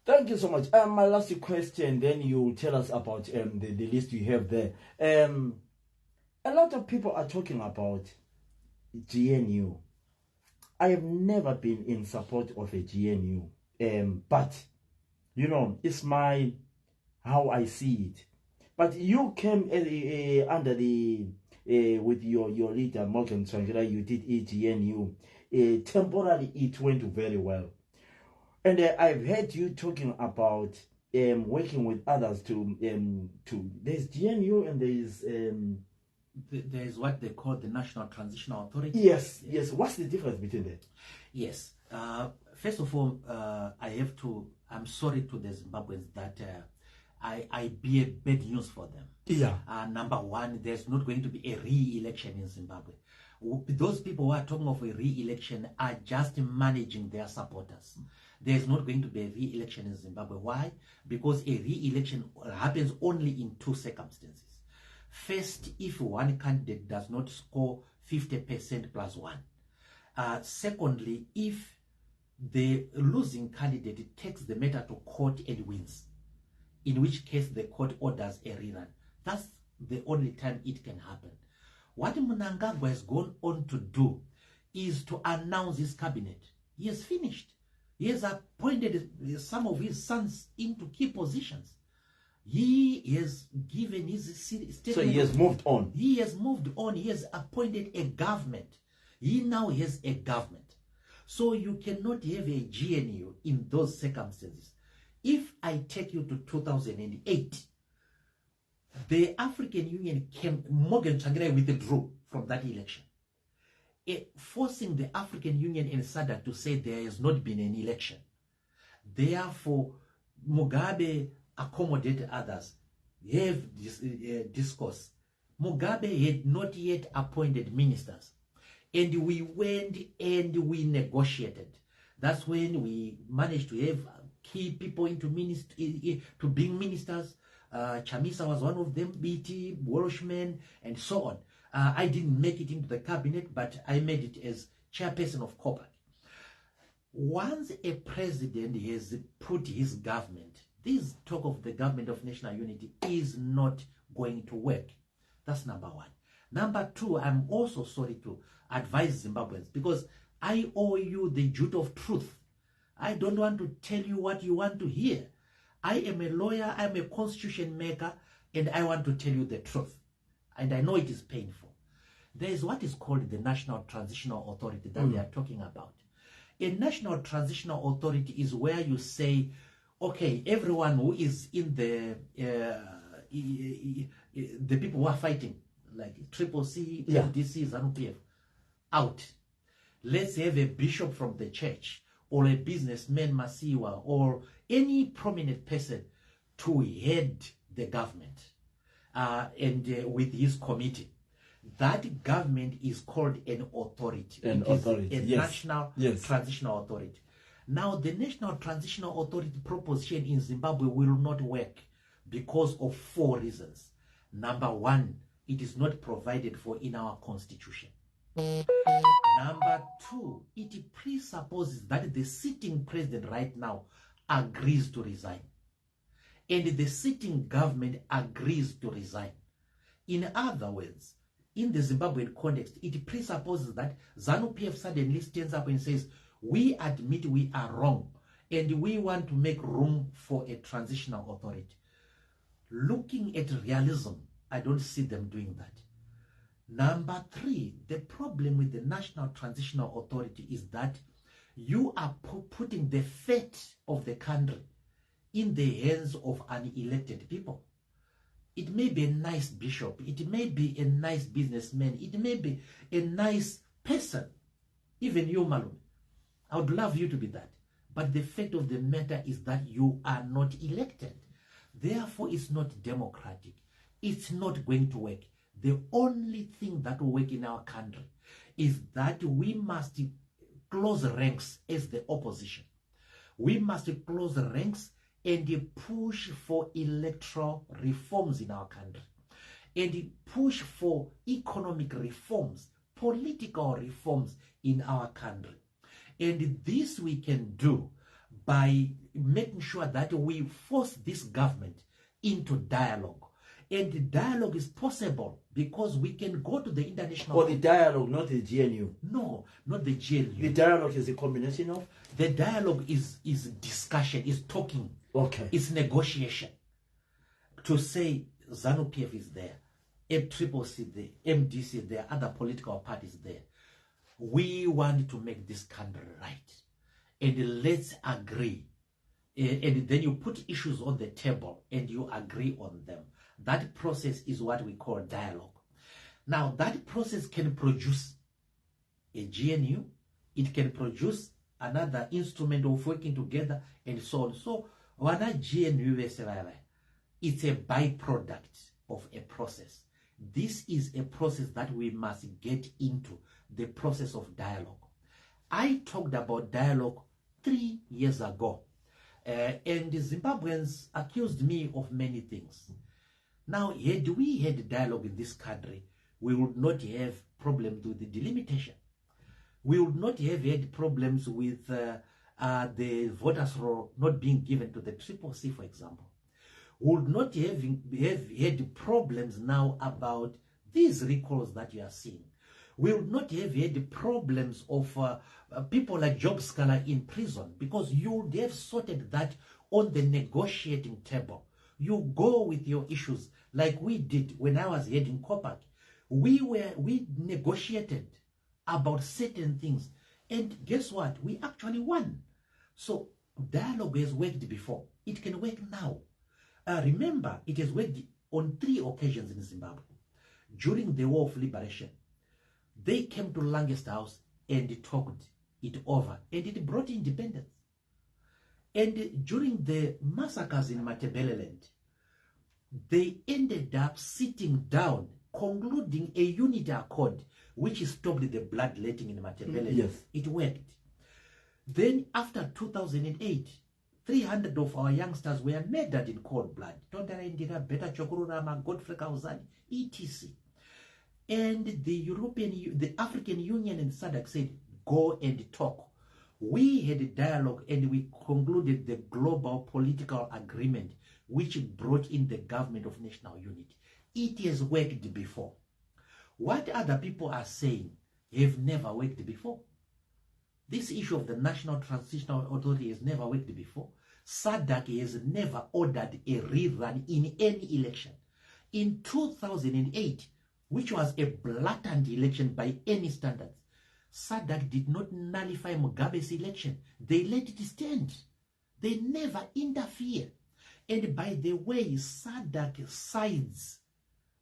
Thank you so much. My last question, then you tell us about the list you have there. A lot of people are talking about GNU. I have never been in support of a GNU, but you know, it's how I see it. But you came under the with your leader Morgan Tsvangirai, you did GNU. Temporarily, it went very well, and I've heard you talking about working with others to there's GNU and there's what they call the National Transitional Authority. Yes. What's the difference between them? Yes. First of all, I'm sorry to the Zimbabweans that I bear bad news for them. Yeah. Number one, there's not going to be a re-election in Zimbabwe. Those people who are talking of a re-election are just managing their supporters. There's not going to be a re-election in Zimbabwe. Why? Because a re-election happens only in two circumstances. First, if one candidate does not score 50% plus one. Secondly, if the losing candidate takes the matter to court and wins, in which case the court orders a rerun. That's the only time it can happen. What Mnangagwa has gone on to do is to announce his cabinet. He has finished. He has appointed some of his sons into key positions. He has given his statement. So he has moved on. He has moved on. He has appointed a government. He now has a government. So you cannot have a GNU in those circumstances. If I take you to 2008, the African Union Morgan Tsvangirai withdrew from that election, forcing the African Union and SADC to say there has not been an election. Therefore, Mugabe accommodated others, have this discourse. Mugabe had not yet appointed ministers. And we went and we negotiated. That's when we managed to have key people into to being ministers. Chamisa was one of them, BT, Walshman, and so on. I didn't make it into the cabinet, but I made it as chairperson of COPAC. Once a president has put his government, this talk of the government of national unity is not going to work. That's number one. Number two, I'm also sorry to advise Zimbabweans because I owe you the duty of truth. I don't want to tell you what you want to hear. I am a lawyer, I'm a constitution maker, and I want to tell you the truth. And I know it is painful. There is what is called the National Transitional Authority that they are talking about. A National Transitional Authority is where you say, okay, everyone who is in the people who are fighting, like Triple C, FDC, ZANU-PF, out. Let's have a bishop from the church or a businessman, Masiwa, or any prominent person to head the government and with his committee. That government is called an authority. An authority, a yes. National Transitional Authority. Now, the National Transitional Authority proposition in Zimbabwe will not work because of 4 reasons. Number 1, it is not provided for in our constitution. Number 2, it presupposes that the sitting president right now agrees to resign. And the sitting government agrees to resign. In other words, in the Zimbabwean context, it presupposes that ZANU-PF suddenly stands up and says, we admit we are wrong and we want to make room for a transitional authority. Looking at realism, I don't see them doing that. Number 3, the problem with the National Transitional Authority is that you are putting the fate of the country in the hands of unelected people. It may be a nice bishop, it may be a nice businessman, it may be a nice person, even you, Malume. I would love you to be that. But the fact of the matter is that you are not elected. Therefore, it's not democratic. It's not going to work. The only thing that will work in our country is that we must close ranks as the opposition. We must close ranks and push for electoral reforms in our country, and push for economic reforms, political reforms in our country. And this we can do by making sure that we force this government into dialogue. And dialogue is possible because we can go to the international... Or the dialogue, not the GNU. No, not the GNU. The dialogue is a combination of? The dialogue is discussion, is talking. Okay. It's negotiation. To say ZANU-PF is there, FCCC there, MDC there, other political parties there. We want to make this country right. And let's agree. And then you put issues on the table and you agree on them. That process is what we call dialogue. Now, that process can produce a GNU. It can produce another instrument of working together and so on. So, when a GNU, it's a byproduct of a process. This is a process that we must get into, the process of dialogue. I talked about dialogue 3 years ago. And the Zimbabweans accused me of many things. Now, had we had dialogue in this country, we would not have problems with the delimitation. We would not have had problems with the voters' roll not being given to the CCC, for example. We would not have had problems now about these recalls that you are seeing. We would not have had problems of people like Job Scala in prison, because you would have sorted that on the negotiating table. You go with your issues like we did when I was heading COPAC. We negotiated about certain things, and guess what? We actually won. So dialogue has worked before. It can work now. Remember, it has worked on 3 occasions in Zimbabwe. During the War of Liberation, they came to Longest House and talked it over, and it brought independence. And during the massacres in Matabeleland, they ended up sitting down, concluding a unity accord, which stopped the bloodletting in Matabeleland. Yes. It worked. Then after 2008, 300 of our youngsters were murdered in cold blood. Tondara Indira, Beta Chokururama, Godfrey Kauzani, etc. And the African Union and SADC said, go and talk. We had a dialogue and we concluded the global political agreement, which brought in the government of national unity. It has worked before. What other people are saying have never worked before. This issue of the National Transitional Authority has never worked before. SADC has never ordered a rerun in any election. In 2008, which was a blatant election by any standards. SADC did not nullify Mugabe's election. They let it stand. They never interfere. And by the way, SADC sides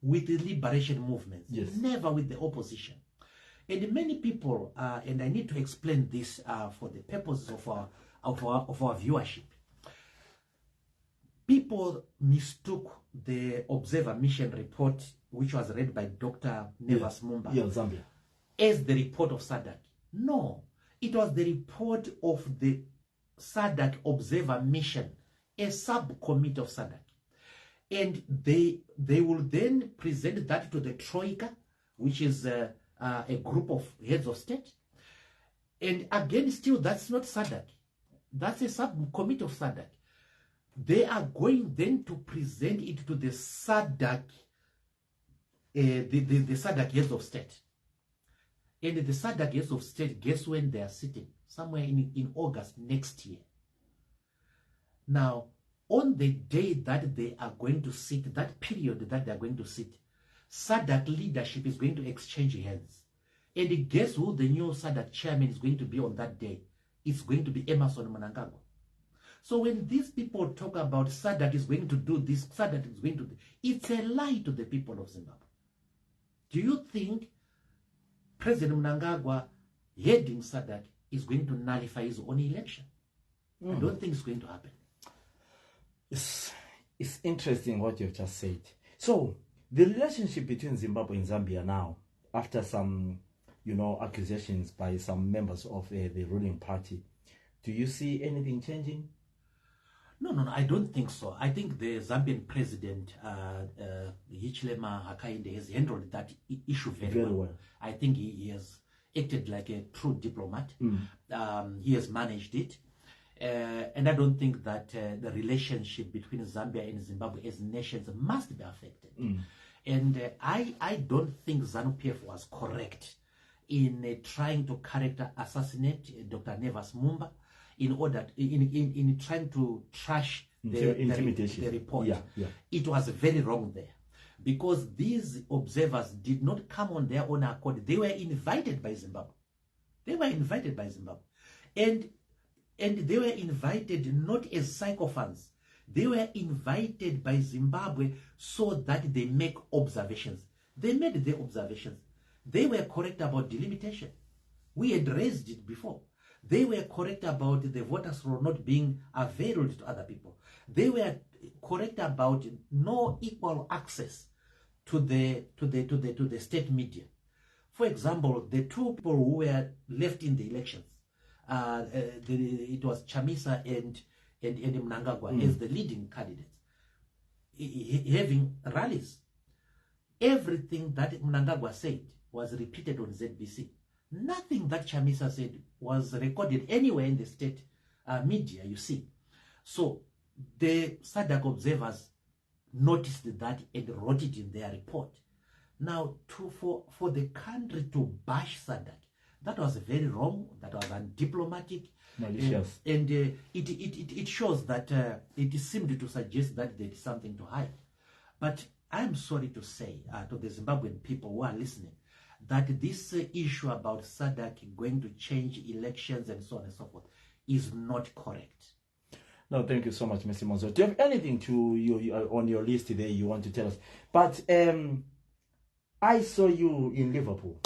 with the liberation movements, yes, never with the opposition. And many people, and I need to explain this for the purposes of our viewership. People mistook the Observer Mission report, which was read by Dr. Douglas Mwonzora, Zambia, as the report of SADC. No, it was the report of the SADC Observer Mission, a subcommittee of SADC. And they will then present that to the Troika, which is a group of heads of state. And again, still, that's not SADC. That's a subcommittee of SADC. They are going then to present it to the SADC, the SADC heads of state. And the SADC heads of state, guess when they are sitting? Somewhere in August next year. Now, on the day that they are going to sit, that period that they are going to sit, SADC leadership is going to exchange hands. And guess who the new SADC chairman is going to be on that day? It's going to be Emmerson Mnangagwa. So when these people talk about SADC is going to do this, SADC is going to do, it's a lie to the people of Zimbabwe. Do you think President Mnangagwa heading SADC is going to nullify his own election? I don't think it's going to happen. It's interesting what you've just said. So the relationship between Zimbabwe and Zambia now, after some, accusations by some members of the ruling party, do you see anything changing? No, I don't think so. I think the Zambian president, Hichilema Hakainde, has handled that issue very well. I think he has acted like a true diplomat. He has managed it. And I don't think that the relationship between Zambia and Zimbabwe as nations must be affected. And I don't think ZANU-PF was correct in trying to character assassinate Dr. Douglas Mwonzora in order in trying to trash the report. It was very wrong there, because these observers did not come on their own accord. They were invited by Zimbabwe. And they were invited not as sycophants. They were invited by Zimbabwe so that they make observations. They made their observations. They were correct about delimitation. We had raised it before. They were correct about the voters' roll not being availed to other people. They were correct about no equal access to the state media. For example, the two people who were left in the elections, it was Chamisa and Mnangagwa as the leading candidates, having rallies. Everything that Mnangagwa said was repeated on ZBC. Nothing that Chamisa said was recorded anywhere in the state media, you see. So the SADC observers noticed that and wrote it in their report. Now, for the country to bash SADC, that was very wrong. That was undiplomatic. Malicious. And it shows that it seemed to suggest that there is something to hide. But I'm sorry to say to the Zimbabwean people who are listening, that this issue about SADC going to change elections and so on and so forth is not correct. No, thank you so much, Mr. Mwonzora. Do you have anything to you on your list today you want to tell us? But I saw you in Liverpool.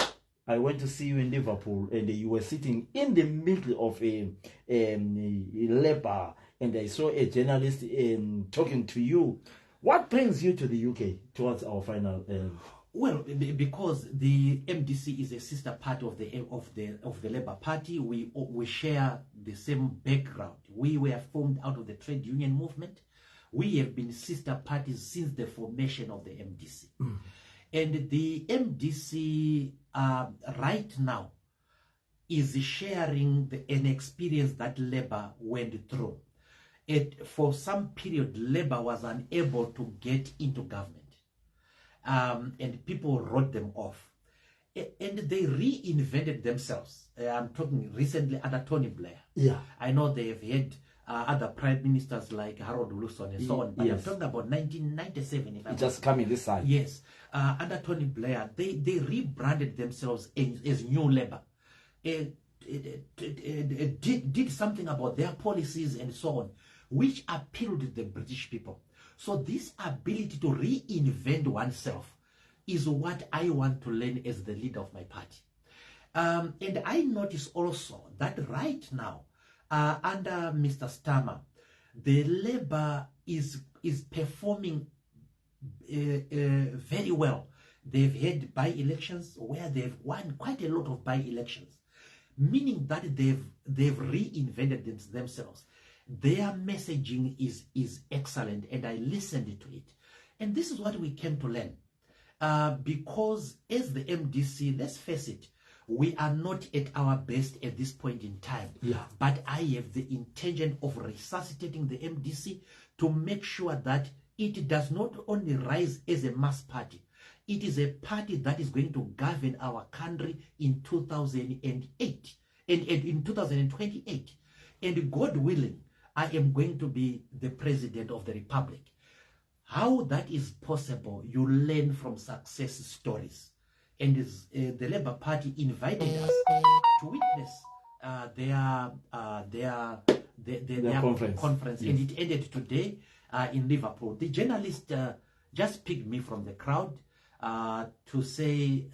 I went to see you in Liverpool, and you were sitting in the middle of a Labour, and I saw a journalist talking to you. What brings you to the UK towards our final? Well, because the MDC is a sister party of the Labour Party. We share the same background. We were formed out of the trade union movement. We have been sister parties since the formation of the MDC. And the MDC right now is sharing an experience that Labour went through. For some period, Labour was unable to get into government. And people wrote them off. And they reinvented themselves. I'm talking recently under Tony Blair. Yeah. I know they have had other prime ministers like Harold Wilson and so on. But yes. I'm talking about 1997. If I'm just coming this side. Yes. Under Tony Blair, they rebranded themselves as New Labour. It did something about their policies and so on, which appealed to the British people. So this ability to reinvent oneself is what I want to learn as the leader of my party. And I notice also that right now, under Mr. Starmer, the Labour is performing very well. They've had by-elections where they've won quite a lot of by-elections, meaning that they've reinvented themselves. Their messaging is excellent, and I listened to it. And this is what we came to learn. Because as the MDC, let's face it, we are not at our best at this point in time. Yeah. But I have the intention of resuscitating the MDC to make sure that it does not only rise as a mass party, it is a party that is going to govern our country in 2008 and in 2028. And God willing, I am going to be the president of the Republic. How that is possible, you learn from success stories. And the Labour Party invited us to witness their conference. Yes. And it ended today in Liverpool. The journalist just picked me from the crowd to say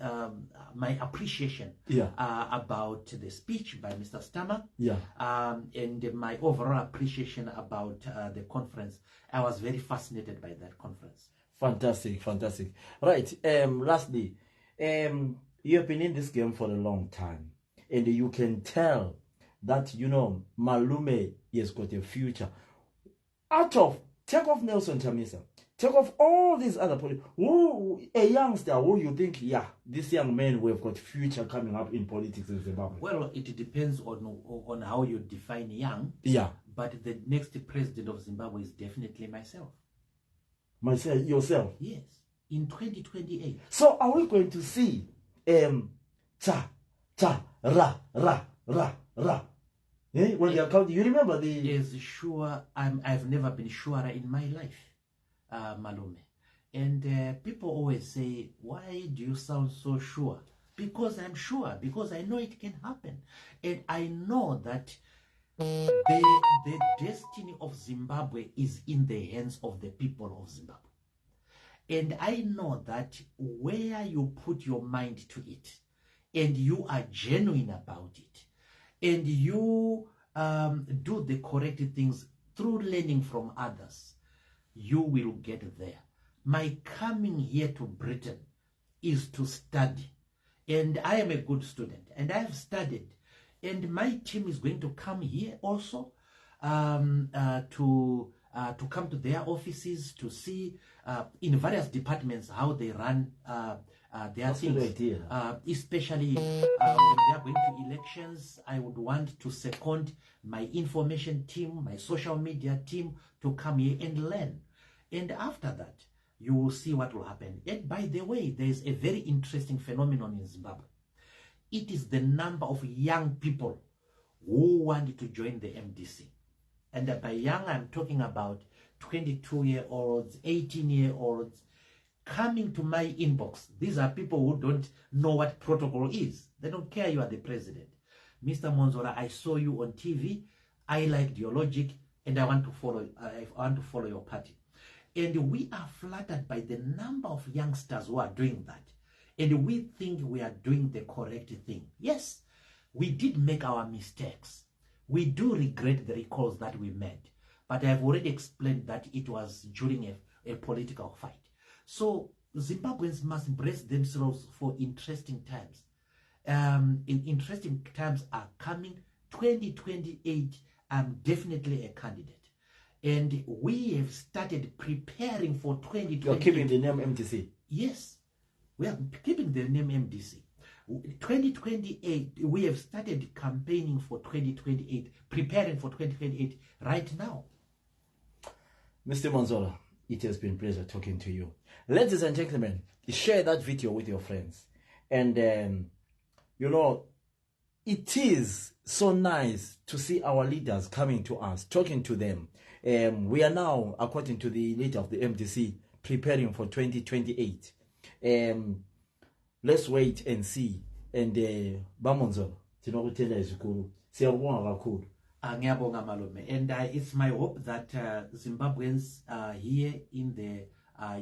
my appreciation about the speech by Mr. Starmer, and my overall appreciation about the conference. I was very fascinated by that conference. Fantastic, fantastic. Right, lastly, you have been in this game for a long time, and you can tell that, you know, Malume has got a future. Take off Nelson Chamisa, take off all these other people. A youngster who you think, yeah, this young man will have got future coming up in politics in Zimbabwe? Well, it depends on how you define young. Yeah. But the next president of Zimbabwe is definitely myself. Yourself? Yes. In 2028. So are we going to see cha cha ra ra ra ra? When they are counting, you remember the... Yes, sure. I've never been surer in my life, Malume. And people always say, why do you sound so sure? Because I'm sure, because I know it can happen. And I know that the destiny of Zimbabwe is in the hands of the people of Zimbabwe. And I know that where you put your mind to it, and you are genuine about it, and you do the correct things through learning from others, you will get there. My coming here to Britain is to study. And I am a good student, and I have studied. And my team is going to come here also to come to their offices to see in various departments how they run their things. Especially when they are going to elections, I would want to second my information team, my social media team to come here and learn. And after that, you will see what will happen. And by the way, there is a very interesting phenomenon in Zimbabwe. It is the number of young people who want to join the MDC. And by young, I'm talking about 22-year-olds, 18-year-olds coming to my inbox. These are people who don't know what protocol is. They don't care you are the president. Mr. Mwonzora, I saw you on TV. I liked your logic, and I want to follow your party. And we are flattered by the number of youngsters who are doing that. And we think we are doing the correct thing. Yes, we did make our mistakes. We do regret the recalls that we made. But I've already explained that it was during a political fight. So Zimbabweans must brace themselves for interesting times. Interesting times are coming. 2028, I'm definitely a candidate. And we have started preparing for 2028. You're keeping the name MDC? Yes, we are keeping the name MDC. 2028, we have started campaigning for 2028, preparing for 2028 right now. Mr. Mwonzora, it has been a pleasure talking to you. Ladies and gentlemen, share that video with your friends. And, you know, it is so nice to see our leaders coming to us, talking to them. We are now, according to the leader of the MDC, preparing for 2028. Let's wait and see. And Mwonzora, tinokutenda izikulu. Siyabonga kakhulu. Ngiyabonga malume. And it's my hope that Zimbabweans here in the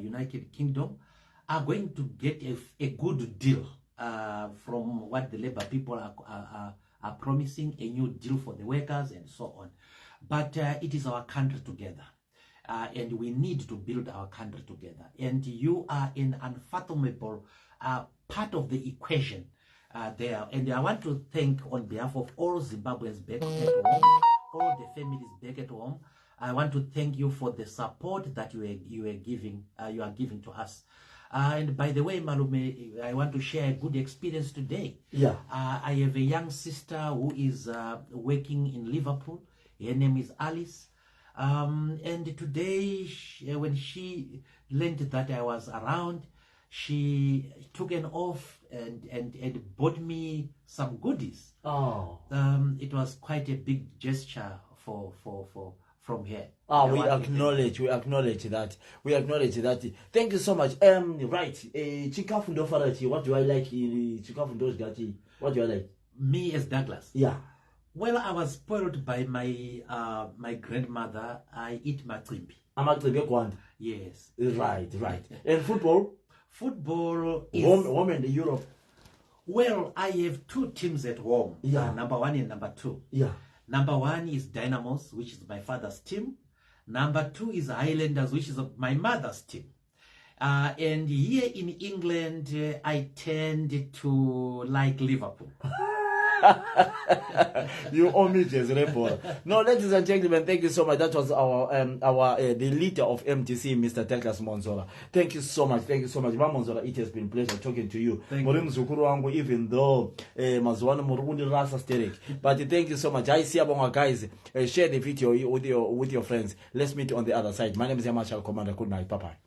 United Kingdom are going to get a good deal from what the Labour people are promising, a new deal for the workers and so on. But it is our country together. And we need to build our country together. And you are an unfathomable part of the equation there. And I want to thank on behalf of all Zimbabweans back at home, all the families back at home. I want to thank you for the support that you are giving to us. And by the way, Malume, I want to share a good experience today. Yeah. I have a young sister who is working in Liverpool. Her name is Alice. And today, when she learned that I was around, she took an off and bought me some goodies. Oh. It was quite a big gesture from her. We acknowledge that. We acknowledge that. Thank you so much. Right. Chikafu Ndofarati, what do I like? Chikafu Ndosgati, what do I like? Me as Douglas. Yeah. Well, I was spoiled by my grandmother. I eat macimbi. Amacimbi kwanda. Yes. Right. And football? Football is... Home in Europe. Well, I have two teams at home. Yeah. Number 1 and number 2. Yeah. Number 1 is Dynamos, which is my father's team. Number 2 is Highlanders, which is my mother's team. And here in England, I tend to like Liverpool. You owe me, Jezreel. No, ladies and gentlemen, thank you so much. That was the leader of MTC, Mr. Douglas Mwonzora. Thank you so much. Mwonzora, it has been a pleasure talking to you. Even though but thank you so much. I see about guys. Share the video with your friends. Let's meet on the other side. My name is Yamachal Commander. Good night. Bye bye.